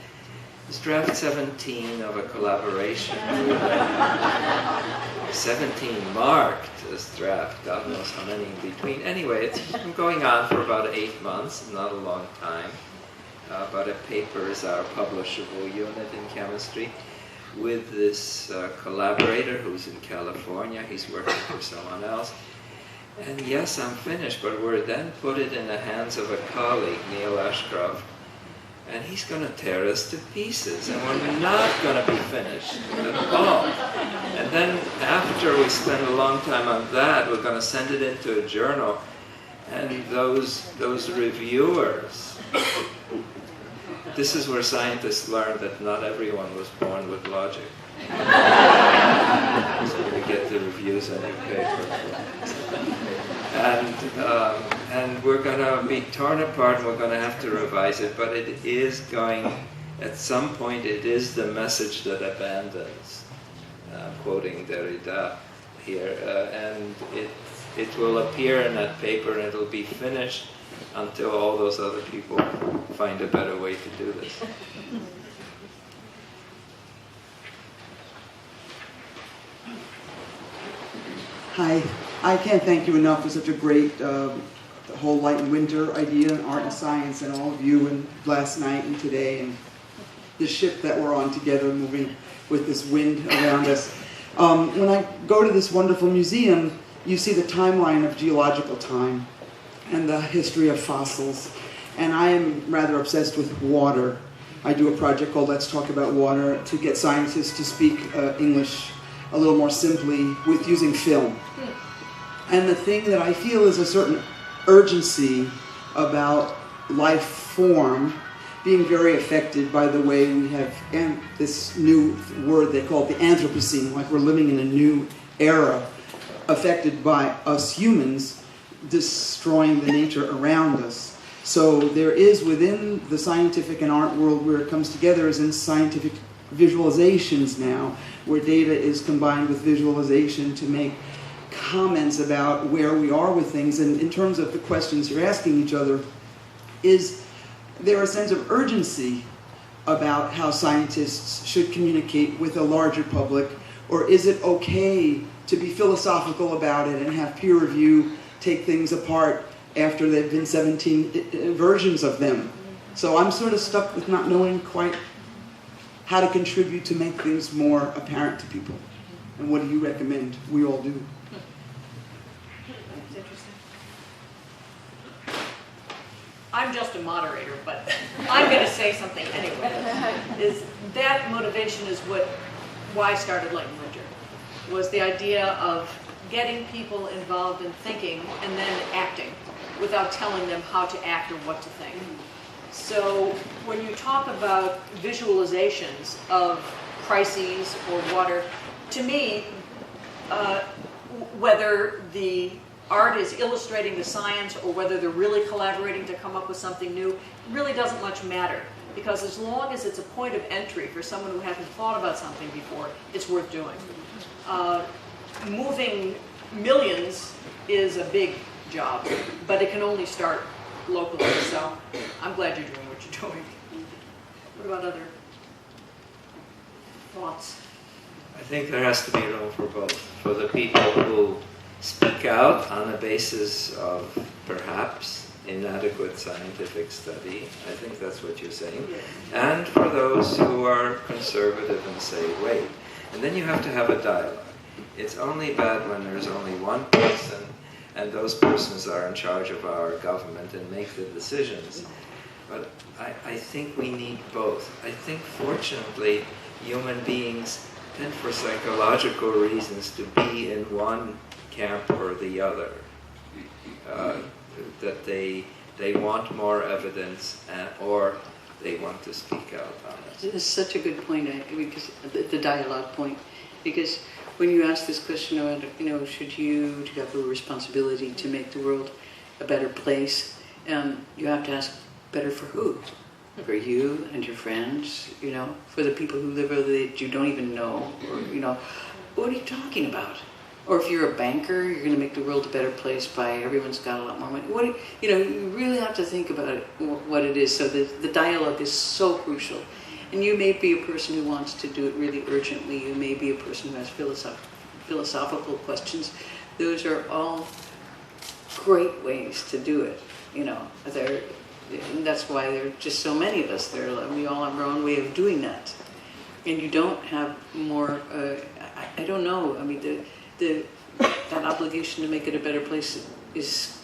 it's draft 17 of a collaboration with 17 marked as draft, God knows how many in between. Anyway, it's been going on for about 8 months, not a long time. But a paper is our publishable unit in chemistry. with this collaborator who's in California. He's working for someone else. And yes, I'm finished, but we're then put it in the hands of a colleague, Neil Ashcroft, and he's going to tear us to pieces, and we're not going to be finished at all. And then after we spend a long time on that, we're going to send it into a journal, and those reviewers, this is where scientists learn that not everyone was born with logic. So we get the reviews on your paper. And we're going to be torn apart, and we're going to have to revise it, but it is going, at some point, it is the message that abandons, quoting Derrida here, and it will appear in that paper, and it'll be finished until all those other people find a better way to do this. Hi, I can't thank you enough for such a great whole light and winter idea, and art and science, and all of you, and last night and today, and the ship that we're on together, moving with this wind around us. When I go to this wonderful museum, you see the timeline of geological time and the history of fossils. And I am rather obsessed with water. I do a project called Let's Talk About Water to get scientists to speak English a little more simply with using film. And the thing that I feel is a certain urgency about life form being very affected by the way we have this new word they call the Anthropocene, like we're living in a new era affected by us humans destroying the nature around us. So there is within the scientific and art world where it comes together is in scientific visualizations now, where data is combined with visualization to make comments about where we are with things. And in terms of the questions you're asking each other, is there a sense of urgency about how scientists should communicate with a larger public, or is it okay to be philosophical about it and have peer review take things apart after there have been 17 versions of them? So I'm sort of stuck with not knowing quite how to contribute to make things more apparent to people. And what do you recommend we all do? That's interesting. I'm just a moderator, but I'm going to say something anyway. Is that motivation is why I started Light and Winter, was the idea of getting people involved in thinking and then acting without telling them how to act or what to think. So when you talk about visualizations of crises or water, to me, whether the art is illustrating the science or whether they're really collaborating to come up with something new, really doesn't much matter. Because as long as it's a point of entry for someone who hasn't thought about something before, it's worth doing. Moving millions is a big job, but it can only start locally, so I'm glad you're doing what you're doing. What about other thoughts? I think there has to be room for both. For the people who speak out on the basis of perhaps inadequate scientific study, I think that's what you're saying, and for those who are conservative and say, wait. And then you have to have a dialogue. It's only bad when there's only one person, and those persons are in charge of our government and make the decisions. But I think we need both. I think, fortunately, human beings tend for psychological reasons to be in one camp or the other. That they want more evidence or they want to speak out on it. This is such a good point, because the dialogue point, because when you ask this question about, do you have a responsibility to make the world a better place, you have to ask, better for who? For you and your friends, for the people who live over that you don't even know, or, what are you talking about? Or if you're a banker, you're going to make the world a better place by everyone's got a lot more money. You really have to think about it, what it is. So the dialogue is so crucial. And you may be a person who wants to do it really urgently. You may be a person who has philosophical questions. Those are all great ways to do it. And that's why there are just so many of us. We all have our own way of doing that. and you don't have more, I don't know, I mean, that obligation to make it a better place is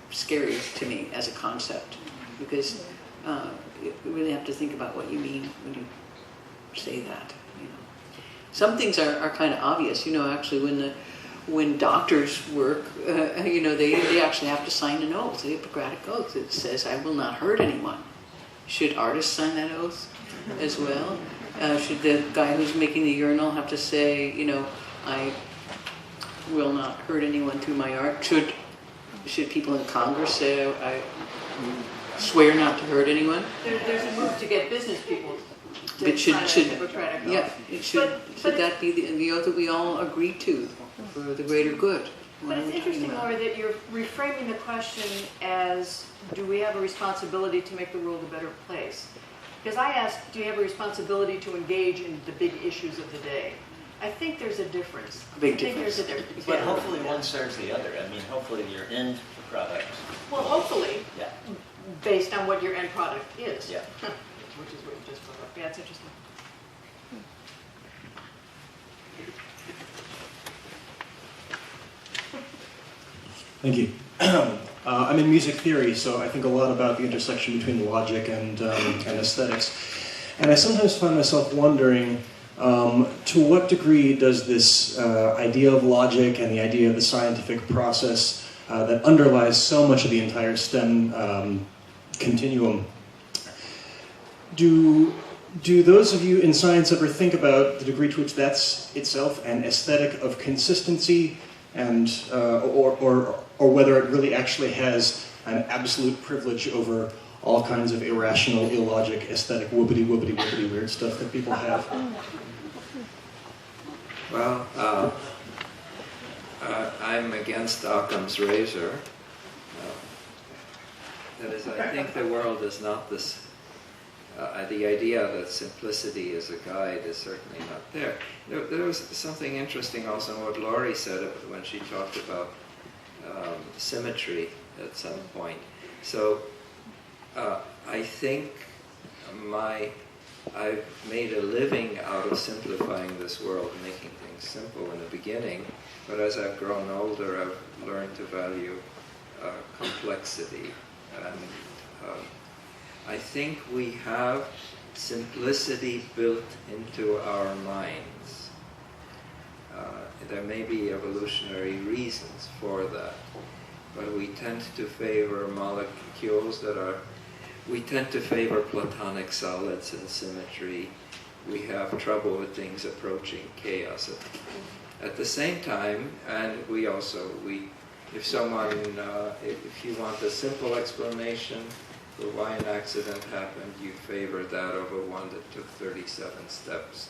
scary to me as a concept, because you really have to think about what you mean when you say that. You know, some things are kind of obvious. You know, actually, when doctors work, you know, they actually have to sign an oath, the Hippocratic oath. That says, "I will not hurt anyone." Should artists sign that oath as well? Should the guy who's making the urinal have to say, you know, I will not hurt anyone through my art? Should people in Congress say, I swear not to hurt anyone? There's a move to get business people to But sign a Hippocratic oath. Yeah, should that be the oath that we all agree to for the greater good? But it's interesting, Laurie, that you're reframing the question as, do we have a responsibility to make the world a better place? Because I asked, do you have a responsibility to engage in the big issues of the day? I think there's a difference. Big I think difference. there's a difference. But Yeah. hopefully one serves the other. I mean, hopefully your end product. Well, hopefully, Yeah. based on what your end product is. Yeah. Which is what you just brought up. Yeah, it's interesting. Thank you. I'm in music theory, so I think a lot about the intersection between logic and aesthetics. And I sometimes find myself wondering, to what degree does this idea of logic and the idea of the scientific process that underlies so much of the entire STEM continuum, do those of you in science ever think about the degree to which that's itself an aesthetic of consistency, and or whether it really actually has an absolute privilege over all kinds of irrational, illogic, aesthetic, whoopity weird stuff that people have? Well, I'm against Occam's razor. That is, I think the world is not this. The idea that simplicity is a guide is certainly not there. There was something interesting also in what Laurie said when she talked about symmetry at some point. So I think I've made a living out of simplifying this world, making things simple in the beginning, but as I've grown older, I've learned to value complexity. And I think we have simplicity built into our minds. There may be evolutionary reasons for that, but we tend to favor molecules we tend to favor platonic solids and symmetry. We have trouble with things approaching chaos. At the same time, and if you want a simple explanation for why an accident happened, you favor that over one that took 37 steps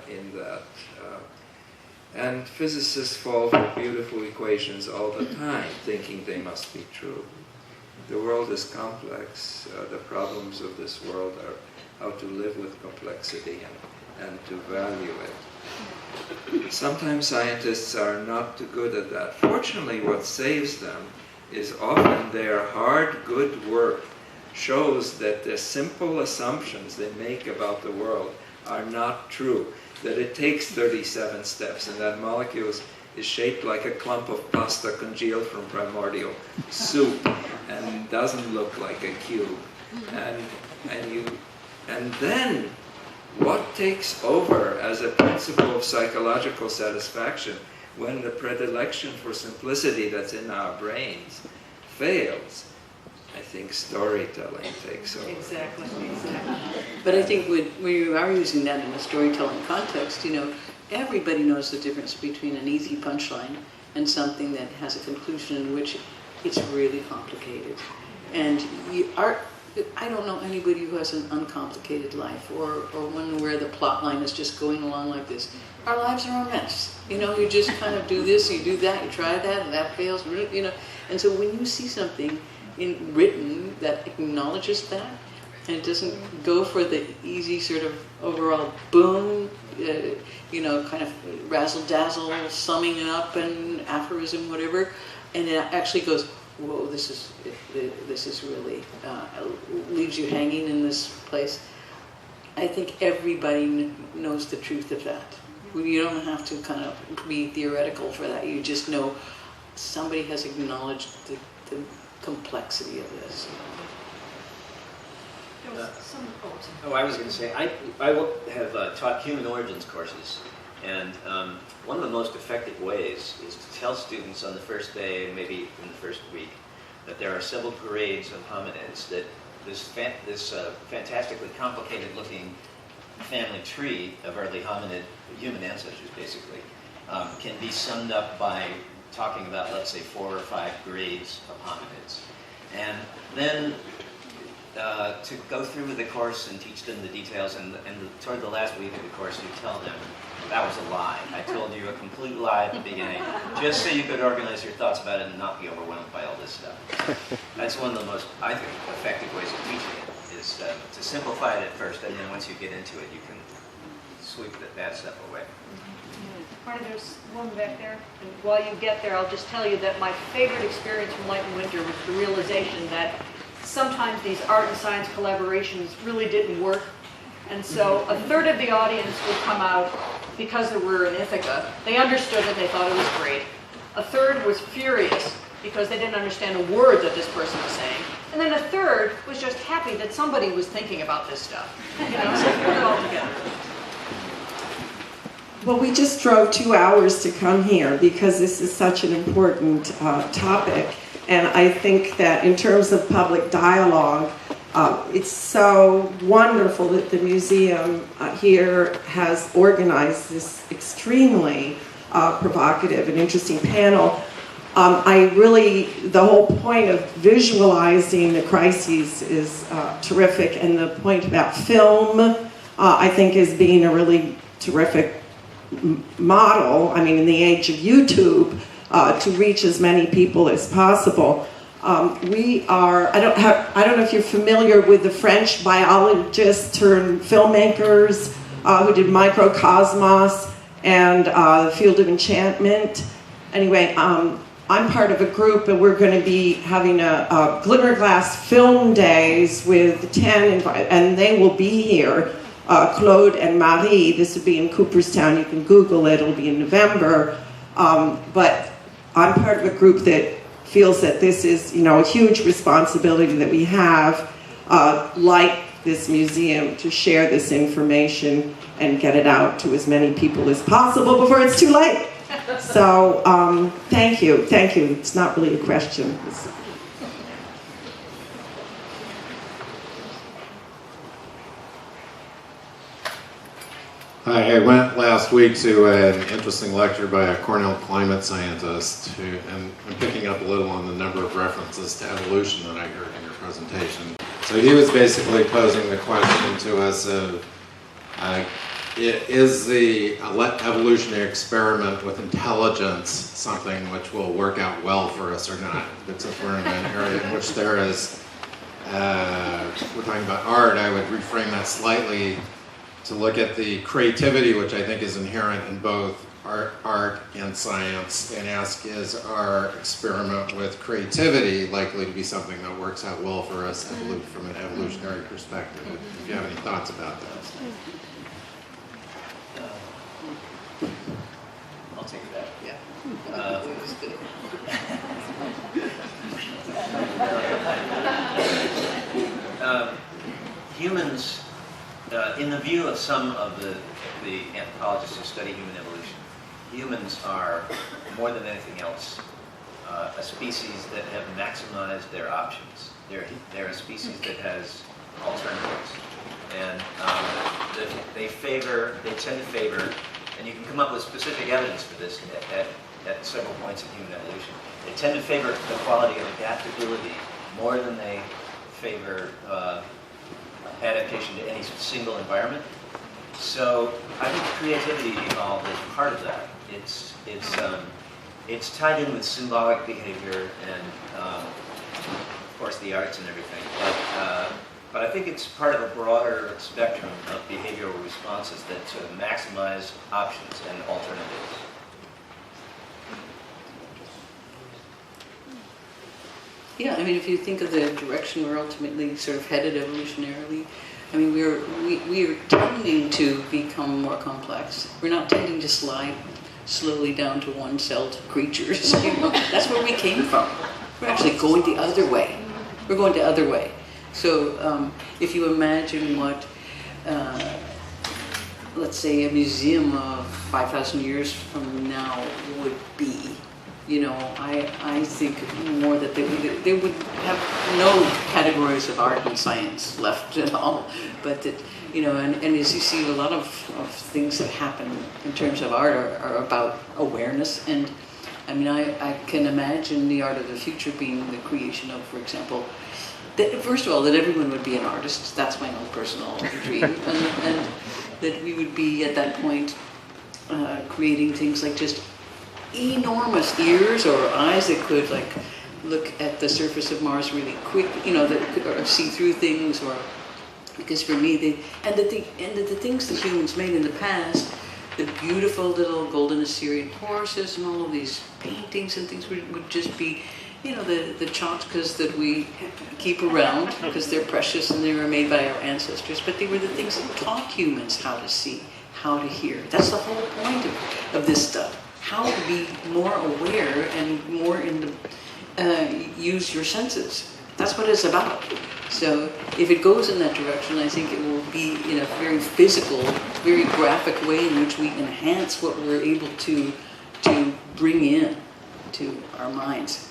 in that. And physicists fall for beautiful equations all the time, thinking they must be true. The world is complex. The problems of this world are how to live with complexity and to value it. Sometimes scientists are not too good at that. Fortunately, what saves them is often their hard, good work shows that the simple assumptions they make about the world are not true, that it takes 37 steps, and that molecules is shaped like a clump of pasta congealed from primordial soup and doesn't look like a cube. And then what takes over as a principle of psychological satisfaction when the predilection for simplicity that's in our brains fails? I think storytelling takes over. Exactly. But I think when you are using that in a storytelling context, you know, everybody knows the difference between an easy punchline and something that has a conclusion in which it's really complicated. And I don't know anybody who has an uncomplicated life or one where the plot line is just going along like this. Our lives are a mess. You know, you just kind of do this, you do that, you try that, and that fails, you know. And so when you see something written that acknowledges that, and it doesn't go for the easy sort of overall boom, you know, kind of razzle-dazzle, summing it up and aphorism, whatever, and it actually goes, whoa, this is really, leaves you hanging in this place. I think everybody knows the truth of that. You don't have to kind of be theoretical for that. You just know somebody has acknowledged the complexity of this. I was going to say, I have taught human origins courses, and one of the most effective ways is to tell students on the first day, maybe in the first week, that there are several grades of hominids, that this fantastically complicated-looking family tree of early hominid, human ancestors basically, can be summed up by talking about, let's say, 4 or 5 grades of hominids. And then to go through the course and teach them the details, and toward the last week of the course, you tell them, that was a lie. I told you a complete lie at the beginning, just so you could organize your thoughts about it and not be overwhelmed by all this stuff. That's one of the most, I think, effective ways of teaching it, is to simplify it at first, and then once you get into it, you can sweep the bad stuff away. Marty, there's one back there. And while you get there, I'll just tell you that my favorite experience from Light and Winter was the realization that sometimes these art and science collaborations really didn't work. And so a third of the audience would come out because they were in Ithaca. They understood it, they thought it was great. A third was furious because they didn't understand a word that this person was saying. And then a third was just happy that somebody was thinking about this stuff. You know, so put it all together. Well, we just drove 2 hours to come here because this is such an important topic. And I think that in terms of public dialogue, it's so wonderful that the museum here has organized this extremely provocative and interesting panel. The whole point of visualizing the crises is terrific, and the point about film, I think, is being a really terrific model, I mean, in the age of YouTube, to reach as many people as possible. We are, I don't know if you're familiar with the French biologists turned filmmakers who did Microcosmos and The Field of Enchantment. Anyway, I'm part of a group, and we're going to be having a Glimmer Glass Film Days with 10, and they will be here. Claude and Marie, this would be in Cooperstown, you can Google it, it'll be in November. But I'm part of a group that feels that this is, you know, a huge responsibility that we have, like this museum, to share this information and get it out to as many people as possible before it's too late. So, thank you. It's not really a question. I went last week to an interesting lecture by a Cornell climate scientist, and I'm picking up a little on the number of references to evolution that I heard in your presentation. So he was basically posing the question to us of, is the evolutionary experiment with intelligence something which will work out well for us or not? But since we're in an area in which there is, we're talking about art, I would reframe that slightly to look at the creativity, which I think is inherent in both art and science, and ask, is our experiment with creativity likely to be something that works out well for us from an evolutionary perspective? If you have any thoughts about that. I'll take that. Yeah. Humans, in the view of some of the anthropologists who study human evolution, humans are, more than anything else, a species that have maximized their options. They're a species that has alternatives. And they tend to favor, and you can come up with specific evidence for this at several points in human evolution. They tend to favor the quality of adaptability more than they favor adaptation to any single environment. So I think creativity evolved as part of that. It's tied in with symbolic behavior and of course the arts and everything. But I think it's part of a broader spectrum of behavioral responses that sort of maximize options and alternatives. Yeah, I mean, if you think of the direction we're ultimately sort of headed evolutionarily, I mean, we're tending to become more complex. We're not tending to slide slowly down to one-celled creatures. You know? That's where we came from. We're actually going the other way. We're going the other way. So if you imagine what, let's say, a museum of 5,000 years from now would be, you know, I think more that they would have no categories of art and science left at all, but that, you know, and as you see, a lot of things that happen in terms of art are about awareness. And I mean, I can imagine the art of the future being the creation of, for example, first of all, that everyone would be an artist. That's my own personal dream. And that we would be, at that point, creating things like just enormous ears or eyes that could, like, look at the surface of Mars really quick, you know, that could see through things. Or because for me, the things that humans made in the past, the beautiful little golden Assyrian horses and all of these paintings and things would just be, you know, the tchotchkes that we keep around because they're precious and they were made by our ancestors, but they were the things that taught humans how to see, how to hear. That's the whole point of this stuff. How to be more aware and more in the, use your senses. That's what it's about. So if it goes in that direction, I think it will be in a very physical, very graphic way in which we enhance what we're able to bring in to our minds.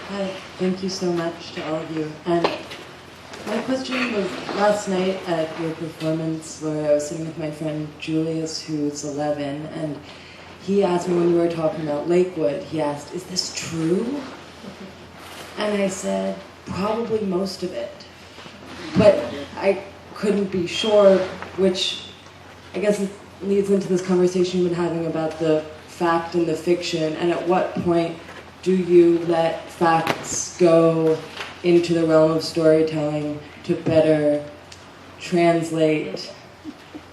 Hi, thank you so much to all of you. And my question was last night at your performance where I was sitting with my friend Julius, who's 11, and he asked me when we were talking about Lakewood, he asked, "Is this true?" And I said, "Probably most of it." But I couldn't be sure, which I guess it leads into this conversation we've been having about the fact and the fiction, and at what point do you let facts go into the realm of storytelling to better translate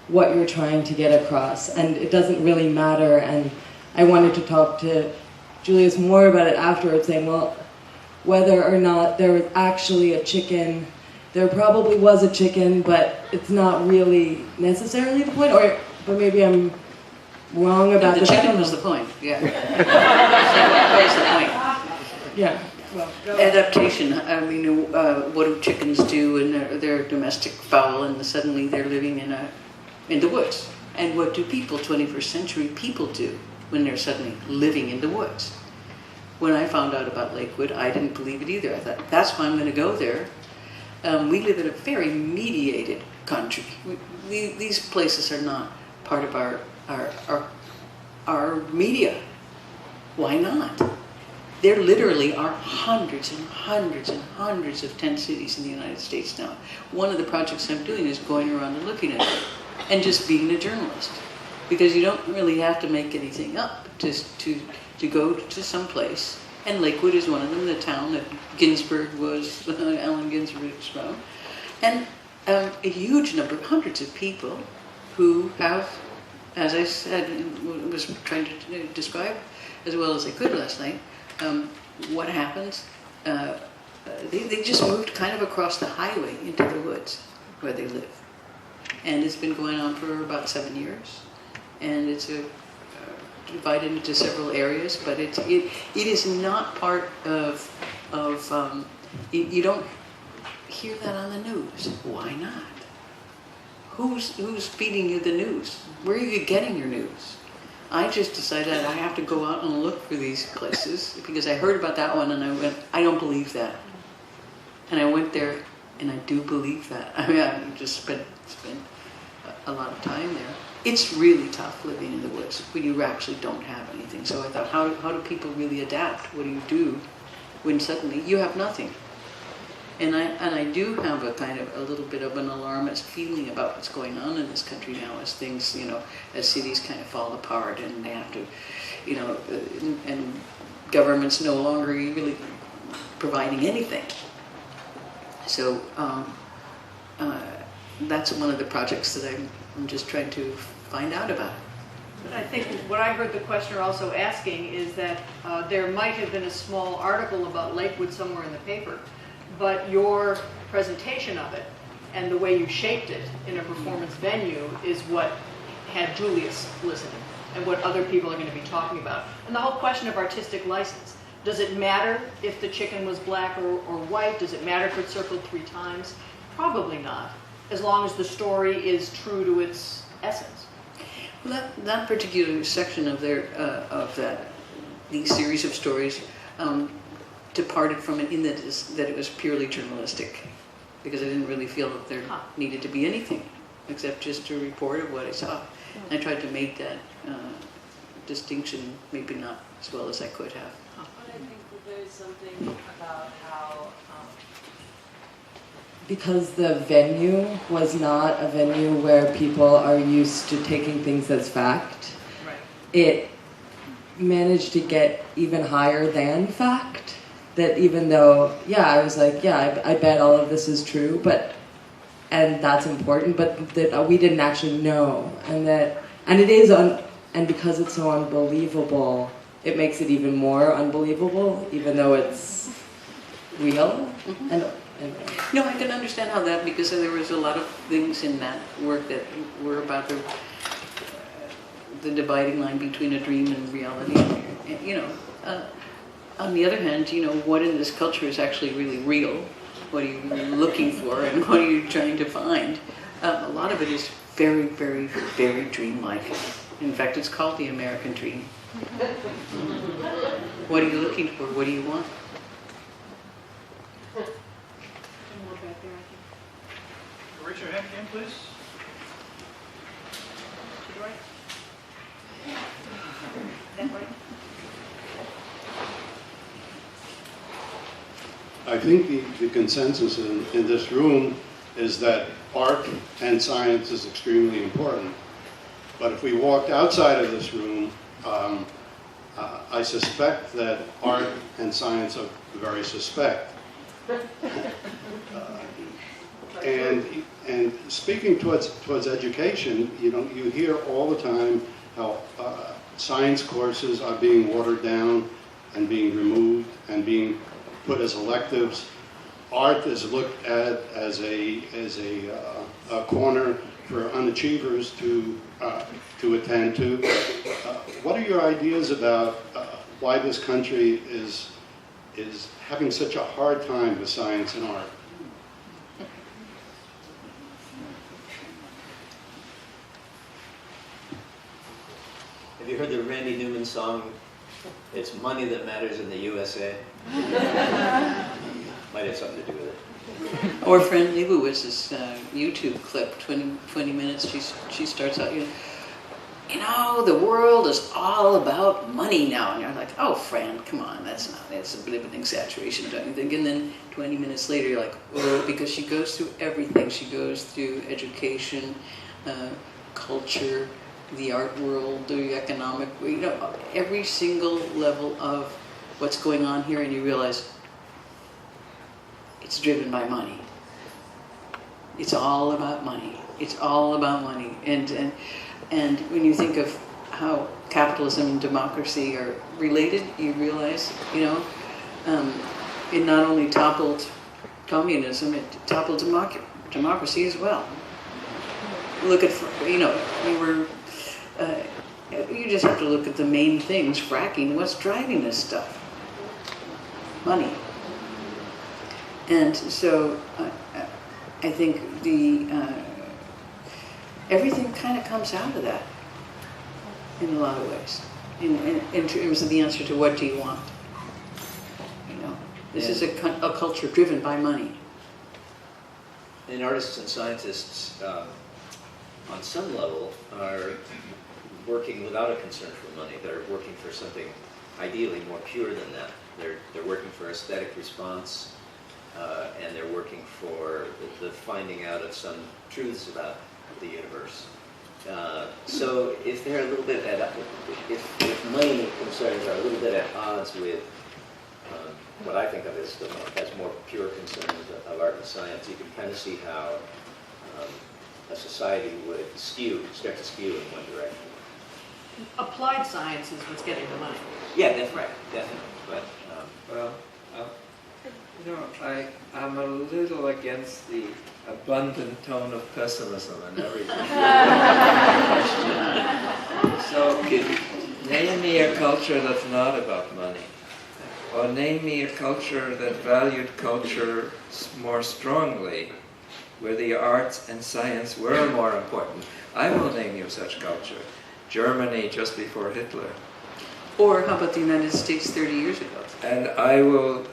what you're trying to get across? And it doesn't really matter, and I wanted to talk to Julius more about it afterwards, saying, well, whether or not there was actually a chicken, there probably was a chicken, but it's not really necessarily the point, but maybe I'm wrong about the chicken was the point, yeah. That was the point. Yeah. Well, adaptation. I mean, what do chickens do in their domestic fowl, and suddenly they're living in the woods? And what do people, 21st century people, do when they're suddenly living in the woods? When I found out about Lakewood, I didn't believe it either. I thought, that's why I'm going to go there. We live in a very mediated country. These places are not part of our media. Why not? There literally are hundreds and hundreds and hundreds of tent cities in the United States now. One of the projects I'm doing is going around and looking at it and just being a journalist. Because you don't really have to make anything up just to go to some place. And Lakewood is one of them, the town that Ginsberg was, Allen Ginsberg's from. And a huge number, hundreds of people who have, as I said, was trying to describe as well as I could last night, what happens, they just moved kind of across the highway into the woods where they live. And it's been going on for about 7 years. And it's divided into several areas, but it is not part of you don't hear that on the news. Why not? Who's feeding you the news? Where are you getting your news? I just decided I have to go out and look for these places because I heard about that one and I went, I don't believe that. And I went there and I do believe that. I mean, I just spent a lot of time there. It's really tough living in the woods when you actually don't have anything. So I thought, how do people really adapt? What do you do when suddenly you have nothing? And I do have a little bit of an alarmist feeling about what's going on in this country now as things, as cities kind of fall apart and they have to, and government's no longer really providing anything. So that's one of the projects that I'm just trying to find out about. But I think what I heard the questioner also asking is that there might have been a small article about Lakewood somewhere in the paper, but your presentation of it and the way you shaped it in a performance venue is what had Julius listening and what other people are going to be talking about. And the whole question of artistic license. Does it matter if the chicken was black or white? Does it matter if it circled 3 times? Probably not, as long as the story is true to its essence. Well, that particular section of these series of stories departed from it in that it was purely journalistic, because I didn't really feel that there needed to be anything except just a report of what I saw. And I tried to make that distinction, maybe not as well as I could have. But I think that there's something about how, because the venue was not a venue where people are used to taking things as fact, Right. it managed to get even higher than fact. That even though, I was like, I bet all of this is true, and that's important, but that we didn't actually know, and it is, and because it's so unbelievable, it makes it even more unbelievable, even though it's real. Mm-hmm. And No, I can understand how that, because there was a lot of things in that work that were about the dividing line between a dream and reality. And, on the other hand, what in this culture is actually really real? What are you looking for, and what are you trying to find? A lot of it is very, very, very dreamlike. In fact, it's called the American dream. What are you looking for? What do you want? Raise your hand again, please. To the right. That way. I think the consensus in this room is that art and science is extremely important. But if we walked outside of this room, I suspect that art and science are very suspect. And speaking towards education, you hear all the time how science courses are being watered down and being removed and being put as electives. Art is looked at as a corner for unachievers to attend to. What are your ideas about why this country is having such a hard time with science and art? Have you heard the Randy Newman song, "It's Money That Matters in the USA"? Might have something to do with it. Our friend Leibowitz, YouTube clip, 20 minutes, she starts out, the world is all about money now. And you're like, oh, Fran, come on, that's a bit of an exaggeration, don't you think? And then 20 minutes later, you're like, oh, because she goes through everything. She goes through education, culture, the art world, the economic, every single level of what's going on here, and you realize it's driven by money. It's all about money. It's all about money. And when you think of how capitalism and democracy are related, you realize, it not only toppled communism, it toppled democracy as well. Look at, you just have to look at the main things. Fracking, what's driving this stuff? Money. And so I think everything kind of comes out of that in a lot of ways, in terms of the answer to what do you want. This is a culture driven by money. And artists and scientists, on some level, are working without a concern for money. They're working for something ideally more pure than that. They're working for aesthetic response, and they're working for the finding out of some truths about the universe. So if they're a little bit if money concerns are a little bit at odds with what I think of as more pure concerns of art and science, you can kind of see how a society would start to skew in one direction. Applied science is what's getting the money. Yeah, that's right, definitely. But Well, you know, I'm a little against the abundant tone of pessimism and everything. So, name me a culture that's not about money. Or name me a culture that valued culture more strongly, where the arts and science were more important. I will name you such culture. Germany just before Hitler. Or how about the United States 30 years ago? And I will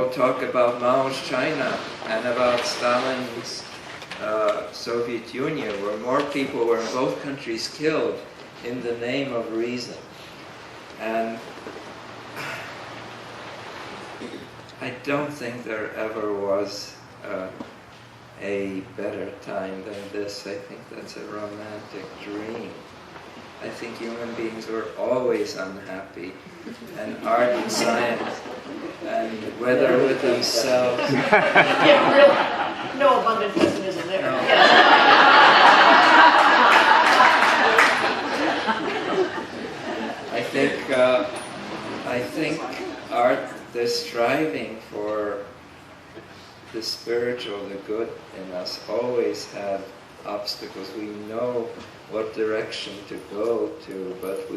talk about Mao's China and about Stalin's Soviet Union, where more people were in both countries killed in the name of reason. And I don't think there ever was a better time than this. I think that's a romantic dream. I think human beings were always unhappy, and art and science, and whether with themselves. Yeah, really. No abundant pessimism there. No. Yes. I think art, the striving for the spiritual, the good in us, always had obstacles. We know what direction to go to, but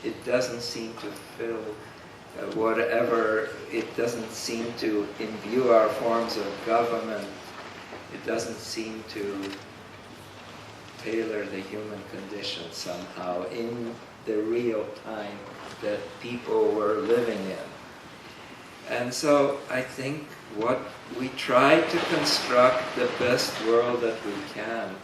it doesn't seem to fill whatever, it doesn't seem to imbue our forms of government. It doesn't seem to tailor the human condition somehow in the real time that people were living in. And so I think what we try to construct the best world that we can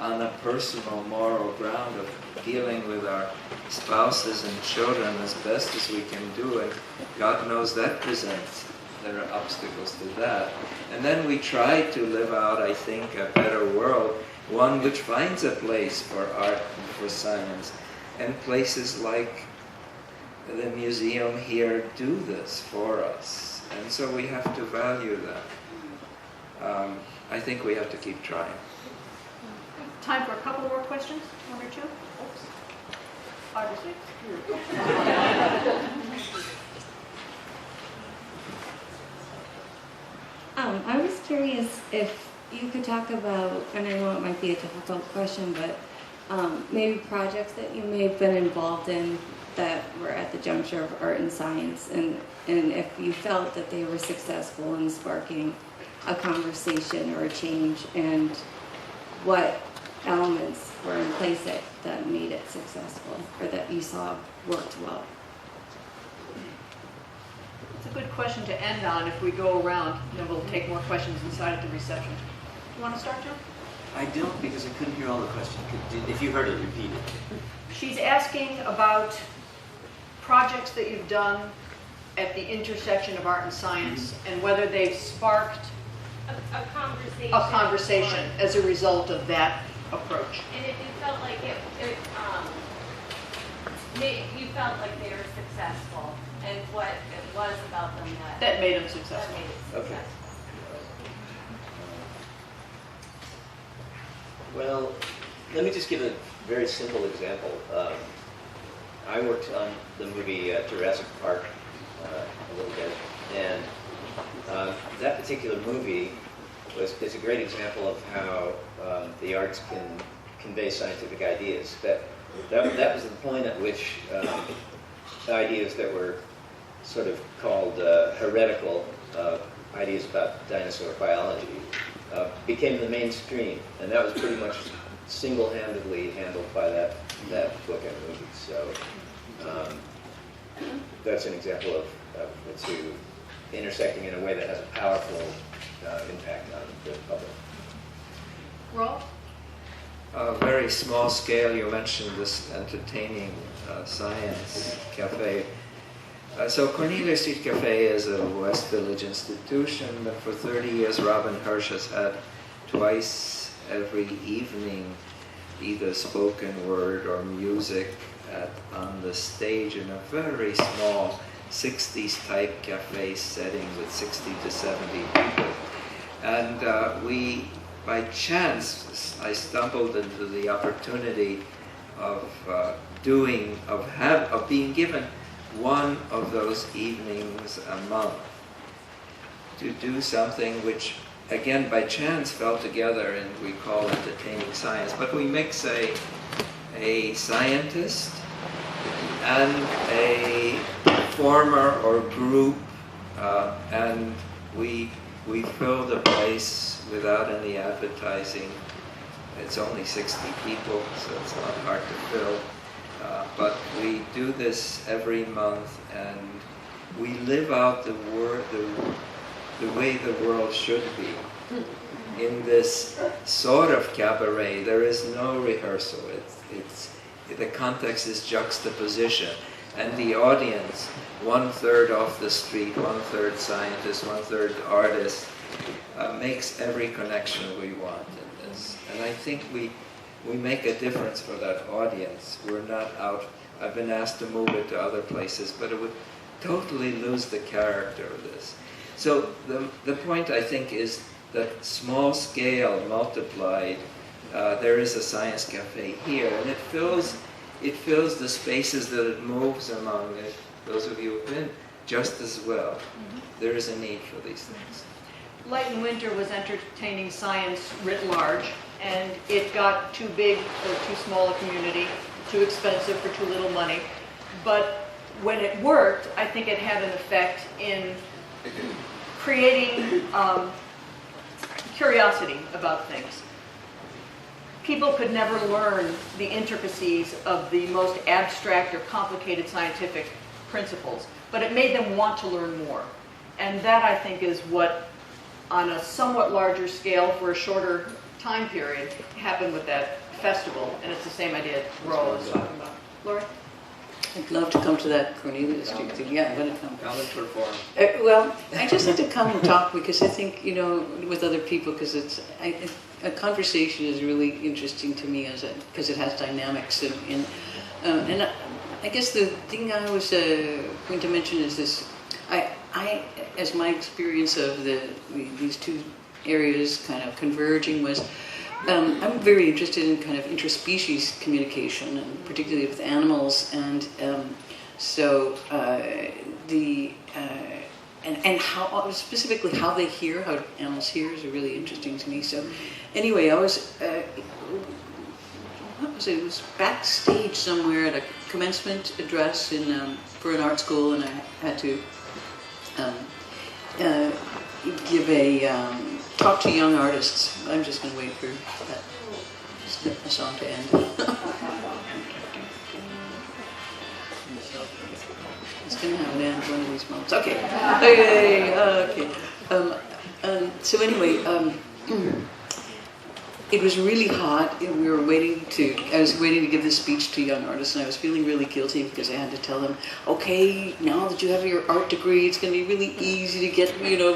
on a personal moral ground of dealing with our spouses and children as best as we can do, and God knows that presents, there are obstacles to that. And then we try to live out, I think, a better world, one which finds a place for art and for science. And places like the museum here do this for us. And so we have to value that. I think we have to keep trying. Time for a couple more questions, one or two? Oops. 5 or 6? I was curious if you could talk about, and I know it might be a difficult question, but maybe projects that you may have been involved in that were at the juncture of art and science, and if you felt that they were successful in sparking a conversation or a change, and what elements were in place that made it successful, or that you saw worked well. It's a good question to end on. If we go around, then we'll take more questions inside at the reception. You want to start, Joe? I don't, because I couldn't hear all the questions. If you heard it, repeat it. She's asking about projects that you've done at the intersection of art and science, and whether they've sparked a conversation as a result of that approach. And if you felt like you felt like they were successful, and what it was about them that made them successful. That made it successful. Okay. Well, let me just give a very simple example. I worked on the movie Jurassic Park a little bit, and that particular movie is a great example of how the arts can convey scientific ideas. That was the point at which ideas that were sort of called heretical, ideas about dinosaur biology, became the mainstream, and that was pretty much single-handedly handled by that book and movie. So that's an example of the two intersecting in a way that has a powerful impact on the public. Rolf? Very small scale, you mentioned this entertaining science cafe. So Cornelia Street Cafe is a West Village institution, but for 30 years Robin Hirsch has had twice every evening either spoken word or music on the stage in a very small 60s type cafe setting with 60 to 70 people. And we by chance, I stumbled into the opportunity of being given one of those evenings a month to do something which, again, by chance fell together and we call entertaining science. But we mix a scientist and a performer or group, and we fill the place without any advertising. It's only 60 people, so it's not hard to fill. But we do this every month, and we live out the way the world should be. In this sort of cabaret, there is no rehearsal. The context is juxtaposition, and the audience, 1/3 off the street, 1/3 scientist, 1/3 artist, makes every connection we want. And I think we make a difference for that audience. We're not out. I've been asked to move it to other places, but it would totally lose the character of this. So the point, I think, is that small scale multiplied, there is a science cafe here, and it fills the spaces that it moves among. Those of you who have been, just as well. There is a need for these things. Light and Winter was entertaining science writ large, and it got too big or too small a community, too expensive for too little money. But when it worked, I think it had an effect in creating curiosity about things. People could never learn the intricacies of the most abstract or complicated scientific principles, but it made them want to learn more. And that, I think, is what, on a somewhat larger scale for a shorter time period, happened with that festival. And it's the same idea Roel was talking about. Laurie? I'd love to come to that Cornelia Street thing. Yeah, I'm going to come. Come and perform. Well, I just had to come and talk because I think, with other people, because a conversation is really interesting to me because it has dynamics. And I guess the thing I was going to mention is this. I as my experience of these two areas kind of converging was, I'm very interested in kind of interspecies communication, and particularly with animals, and and how specifically how they hear, how animals hear is really interesting to me. So anyway, I was it was backstage somewhere at a commencement address for an art school, and I had to give a talk to young artists. I'm just going to wait for a song to end. It's going to have to end one of these moments. Okay. So anyway, it was really hot, and I was waiting to give this speech to young artists, and I was feeling really guilty because I had to tell them, okay, now that you have your art degree, it's going to be really easy to get,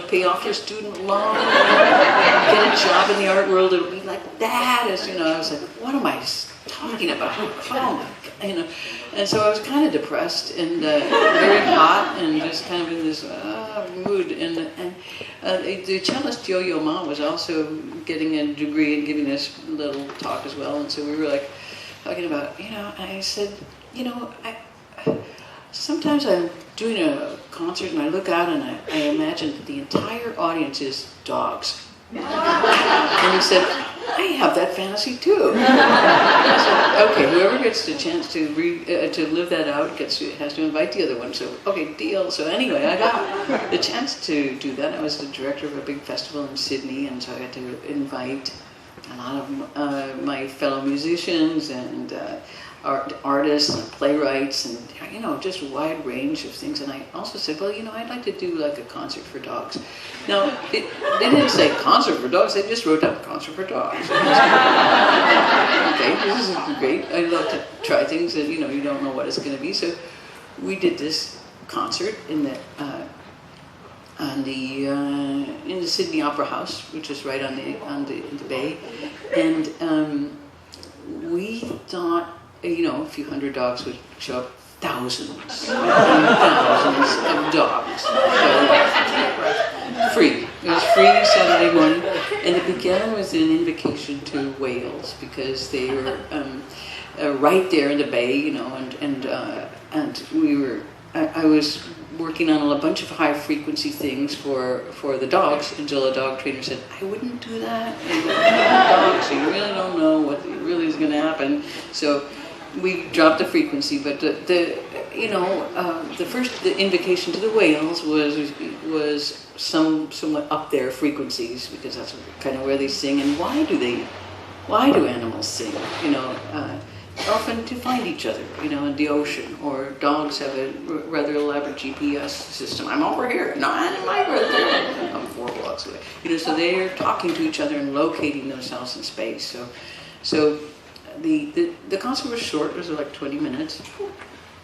pay off your student loan, get a job in the art world. It'll be like that. I was like, what am I talking about? Oh my God, And so I was kind of depressed and very hot and just kind of in this mood. And the cellist Yo-Yo Ma was also getting a degree and giving this little talk as well. And so we were like talking about, I said, sometimes I'm doing a concert and I look out and I imagine that the entire audience is dogs. And he said, I have that fantasy too. I said, okay, whoever gets the chance to live that out has to invite the other one. So, okay, deal. So anyway, I got the chance to do that. I was the director of a big festival in Sydney, and so I had to invite a lot of my fellow musicians and artists and playwrights and just a wide range of things. And I also said, well, I'd like to do like a concert for dogs. Now they didn't say concert for dogs, they just wrote down concert for dogs. Okay, this is great. I love to try things that you don't know what it's going to be. So we did this concert in the Sydney Opera House, which is right in the bay, and we thought a few hundred dogs would show up. Thousands and thousands of dogs. So, free. It was free Saturday morning, and it began with an invocation to whales because they were right there in the bay, you know, and we were. I was working on a bunch of high frequency things for the dogs until a dog trainer said, "I wouldn't do that. Dogs, you really don't know what really is going to happen." So we dropped the frequency, but the invocation to the whales was somewhat up their frequencies because that's kind of where they sing. And why do animals sing? You know, often to find each other, you know, in the ocean, or dogs have a rather elaborate GPS system. I'm over here, no, I'm right there. I'm 4 blocks away. You know, so they're talking to each other and locating themselves in space. So the concert was short. It was like 20 minutes,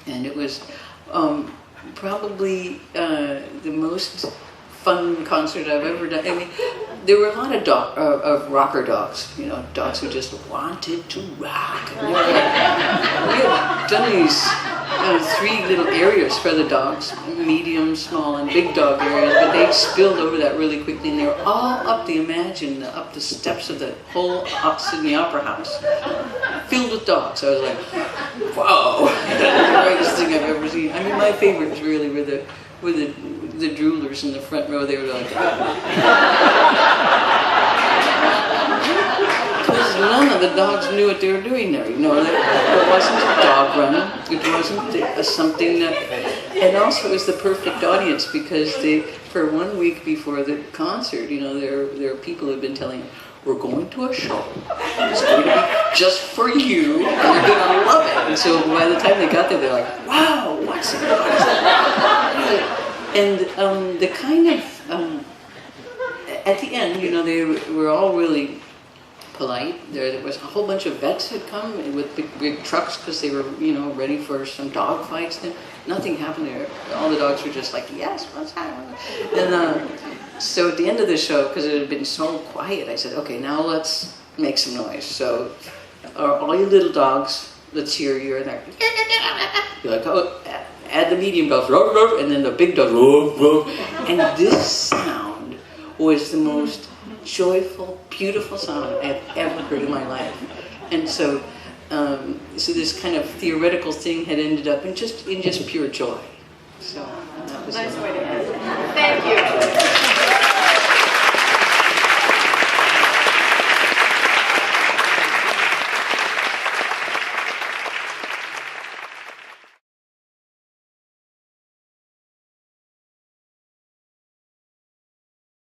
and it was probably the most fun concert I've ever done. I mean, there were a lot of rocker dogs, you know, dogs who just wanted to rock. And we had done these 3 little areas for the dogs, medium, small, and big dog areas, but they spilled over that really quickly, and they were all up the steps of the whole Sydney Opera House, filled with dogs. I was like, whoa, that's the greatest thing I've ever seen. I mean, my favorites really were the droolers in the front row. They were like, because none of the dogs knew what they were doing there. You know, it wasn't a dog run. It wasn't something that, and also it was the perfect audience because for 1 week before the concert, you know, there are people who've been telling them, we're going to a show. It's going to be just for you, and you're going to love it. And so by the time they got there, they're like, wow, what's that? And the kind of, at the end, you know, they were all really polite. There was a whole bunch of vets had come with big trucks because they were, you know, ready for some dog fights. Then nothing happened there. All the dogs were just like, yes, what's happening? And so at the end of the show, because it had been so quiet, I said, okay, now let's make some noise. So all you little dogs, let's hear you. And you're like, oh, add the medium dogs, and then the big dogs, and this sound was the most joyful, beautiful sound I've ever heard in my life. And so this kind of theoretical thing had ended up in just pure joy. So that was nice way to end.